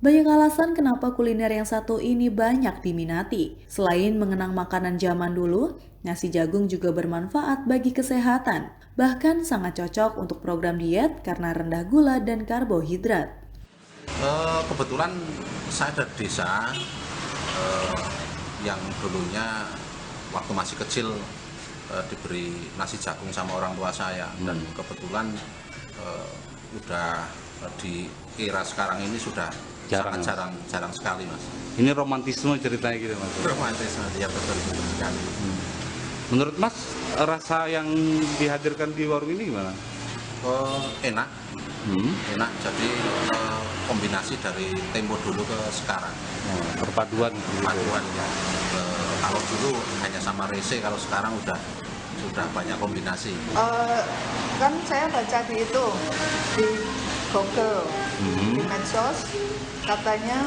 Banyak alasan kenapa kuliner yang satu ini banyak diminati. Selain mengenang makanan zaman dulu, nasi jagung juga bermanfaat bagi kesehatan. Bahkan sangat cocok untuk program diet karena rendah gula dan karbohidrat. Kebetulan saya dari desa yang dulunya waktu masih kecil diberi nasi jagung sama orang tua saya, dan kebetulan udah di era sekarang ini sudah sangat jarang sekali, Mas. Ini romantisme ceritanya gitu, Mas? Romantisme, ya betul sekali. Menurut Mas, rasa yang dihadirkan di warung ini gimana? Enak, enak. Jadi kombinasi dari tempo dulu ke sekarang. Perpaduan ya. Kalau dulu hanya sama rese, kalau sekarang sudah banyak kombinasi. Kan saya baca di Google, di medsos, katanya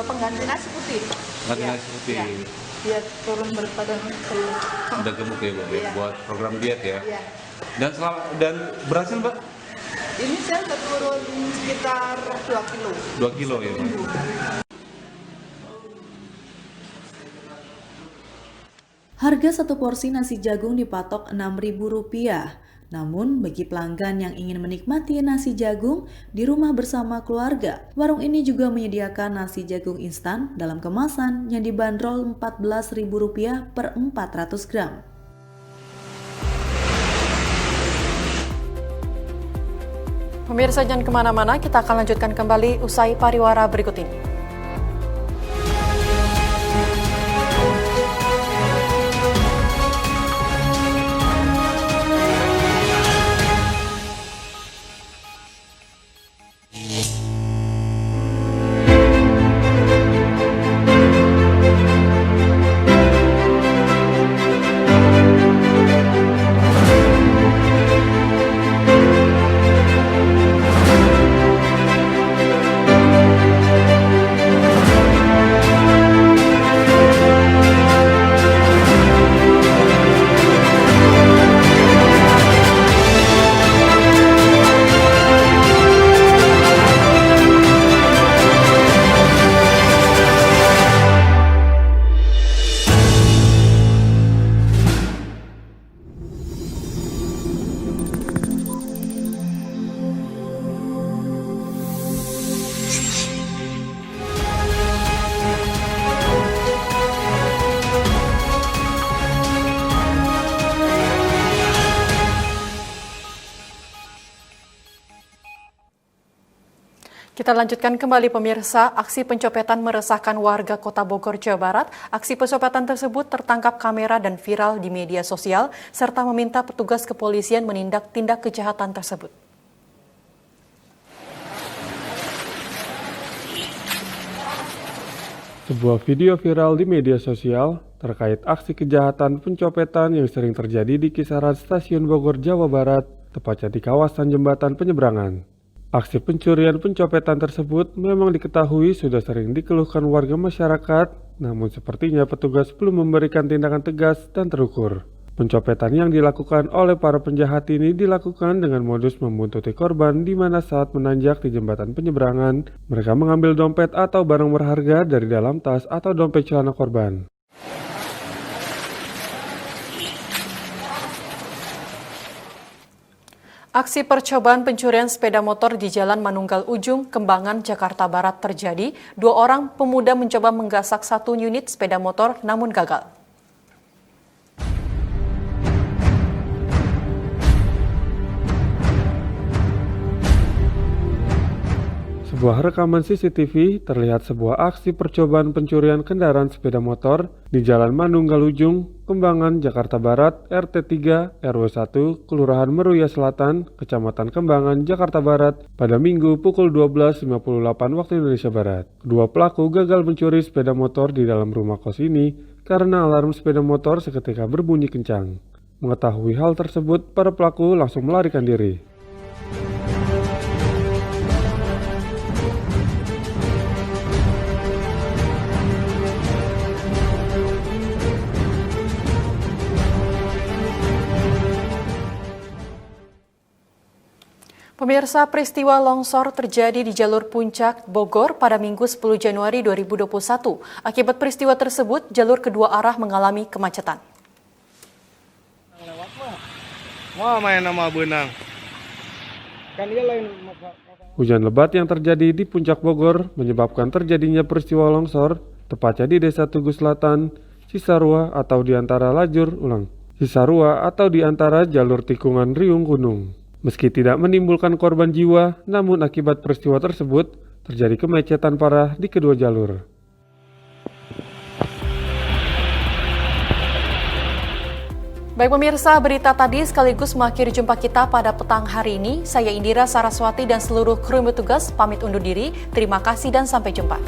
pengganti nasi putih. Pengganti nasi putih. Ya. Biar turun berat badan. Udah gemuk ya, Mbak, ya? Buat program diet ya. Iya. Dan berhasil, Mbak? Ini saya udah turun sekitar 2 kilo. 2 kilo ya Pak? Harga satu porsi nasi jagung dipatok Rp6.000. Namun, bagi pelanggan yang ingin menikmati nasi jagung di rumah bersama keluarga, warung ini juga menyediakan nasi jagung instan dalam kemasan yang dibanderol Rp14.000 per 400 gram. Pemirsa jangan kemana-mana, kita akan lanjutkan kembali usai pariwara berikut ini. Kita lanjutkan kembali pemirsa, aksi pencopetan meresahkan warga Kota Bogor, Jawa Barat. Aksi pencopetan tersebut tertangkap kamera dan viral di media sosial, serta meminta petugas kepolisian menindak tindak kejahatan tersebut. Sebuah video viral di media sosial terkait aksi kejahatan pencopetan yang sering terjadi di kisaran stasiun Bogor, Jawa Barat, tepatnya di kawasan jembatan penyeberangan. Aksi pencurian pencopetan tersebut memang diketahui sudah sering dikeluhkan warga masyarakat, namun sepertinya petugas belum memberikan tindakan tegas dan terukur. Pencopetan yang dilakukan oleh para penjahat ini dilakukan dengan modus membuntuti korban di mana saat menanjak di jembatan penyeberangan, mereka mengambil dompet atau barang berharga dari dalam tas atau dompet celana korban. Aksi percobaan pencurian sepeda motor di Jalan Manunggal Ujung, Kembangan, Jakarta Barat terjadi. 2 orang pemuda mencoba menggasak 1 unit sepeda motor namun gagal. Sebuah rekaman CCTV terlihat sebuah aksi percobaan pencurian kendaraan sepeda motor di Jalan Manunggal Ujung, Kembangan, Jakarta Barat, RT 3, RW 1, Kelurahan Meruya Selatan, Kecamatan Kembangan, Jakarta Barat, pada Minggu pukul 12.58 waktu Indonesia Barat. Kedua pelaku gagal mencuri sepeda motor di dalam rumah kos ini karena alarm sepeda motor seketika berbunyi kencang. Mengetahui hal tersebut, para pelaku langsung melarikan diri. Pemirsa, peristiwa longsor terjadi di jalur Puncak Bogor pada Minggu 10 Januari 2021. Akibat peristiwa tersebut, jalur kedua arah mengalami kemacetan. Mau main sama benang. Hujan lebat yang terjadi di Puncak Bogor menyebabkan terjadinya peristiwa longsor, tepatnya di Desa Tugu Selatan, Cisarua atau di antara Cisarua atau di antara jalur tikungan Riung Gunung. Meski tidak menimbulkan korban jiwa, namun akibat peristiwa tersebut terjadi kemacetan parah di kedua jalur. Baik pemirsa, berita tadi sekaligus mengakhiri jumpa kita pada petang hari ini. Saya Indira Saraswati dan seluruh kru bertugas pamit undur diri. Terima kasih dan sampai jumpa.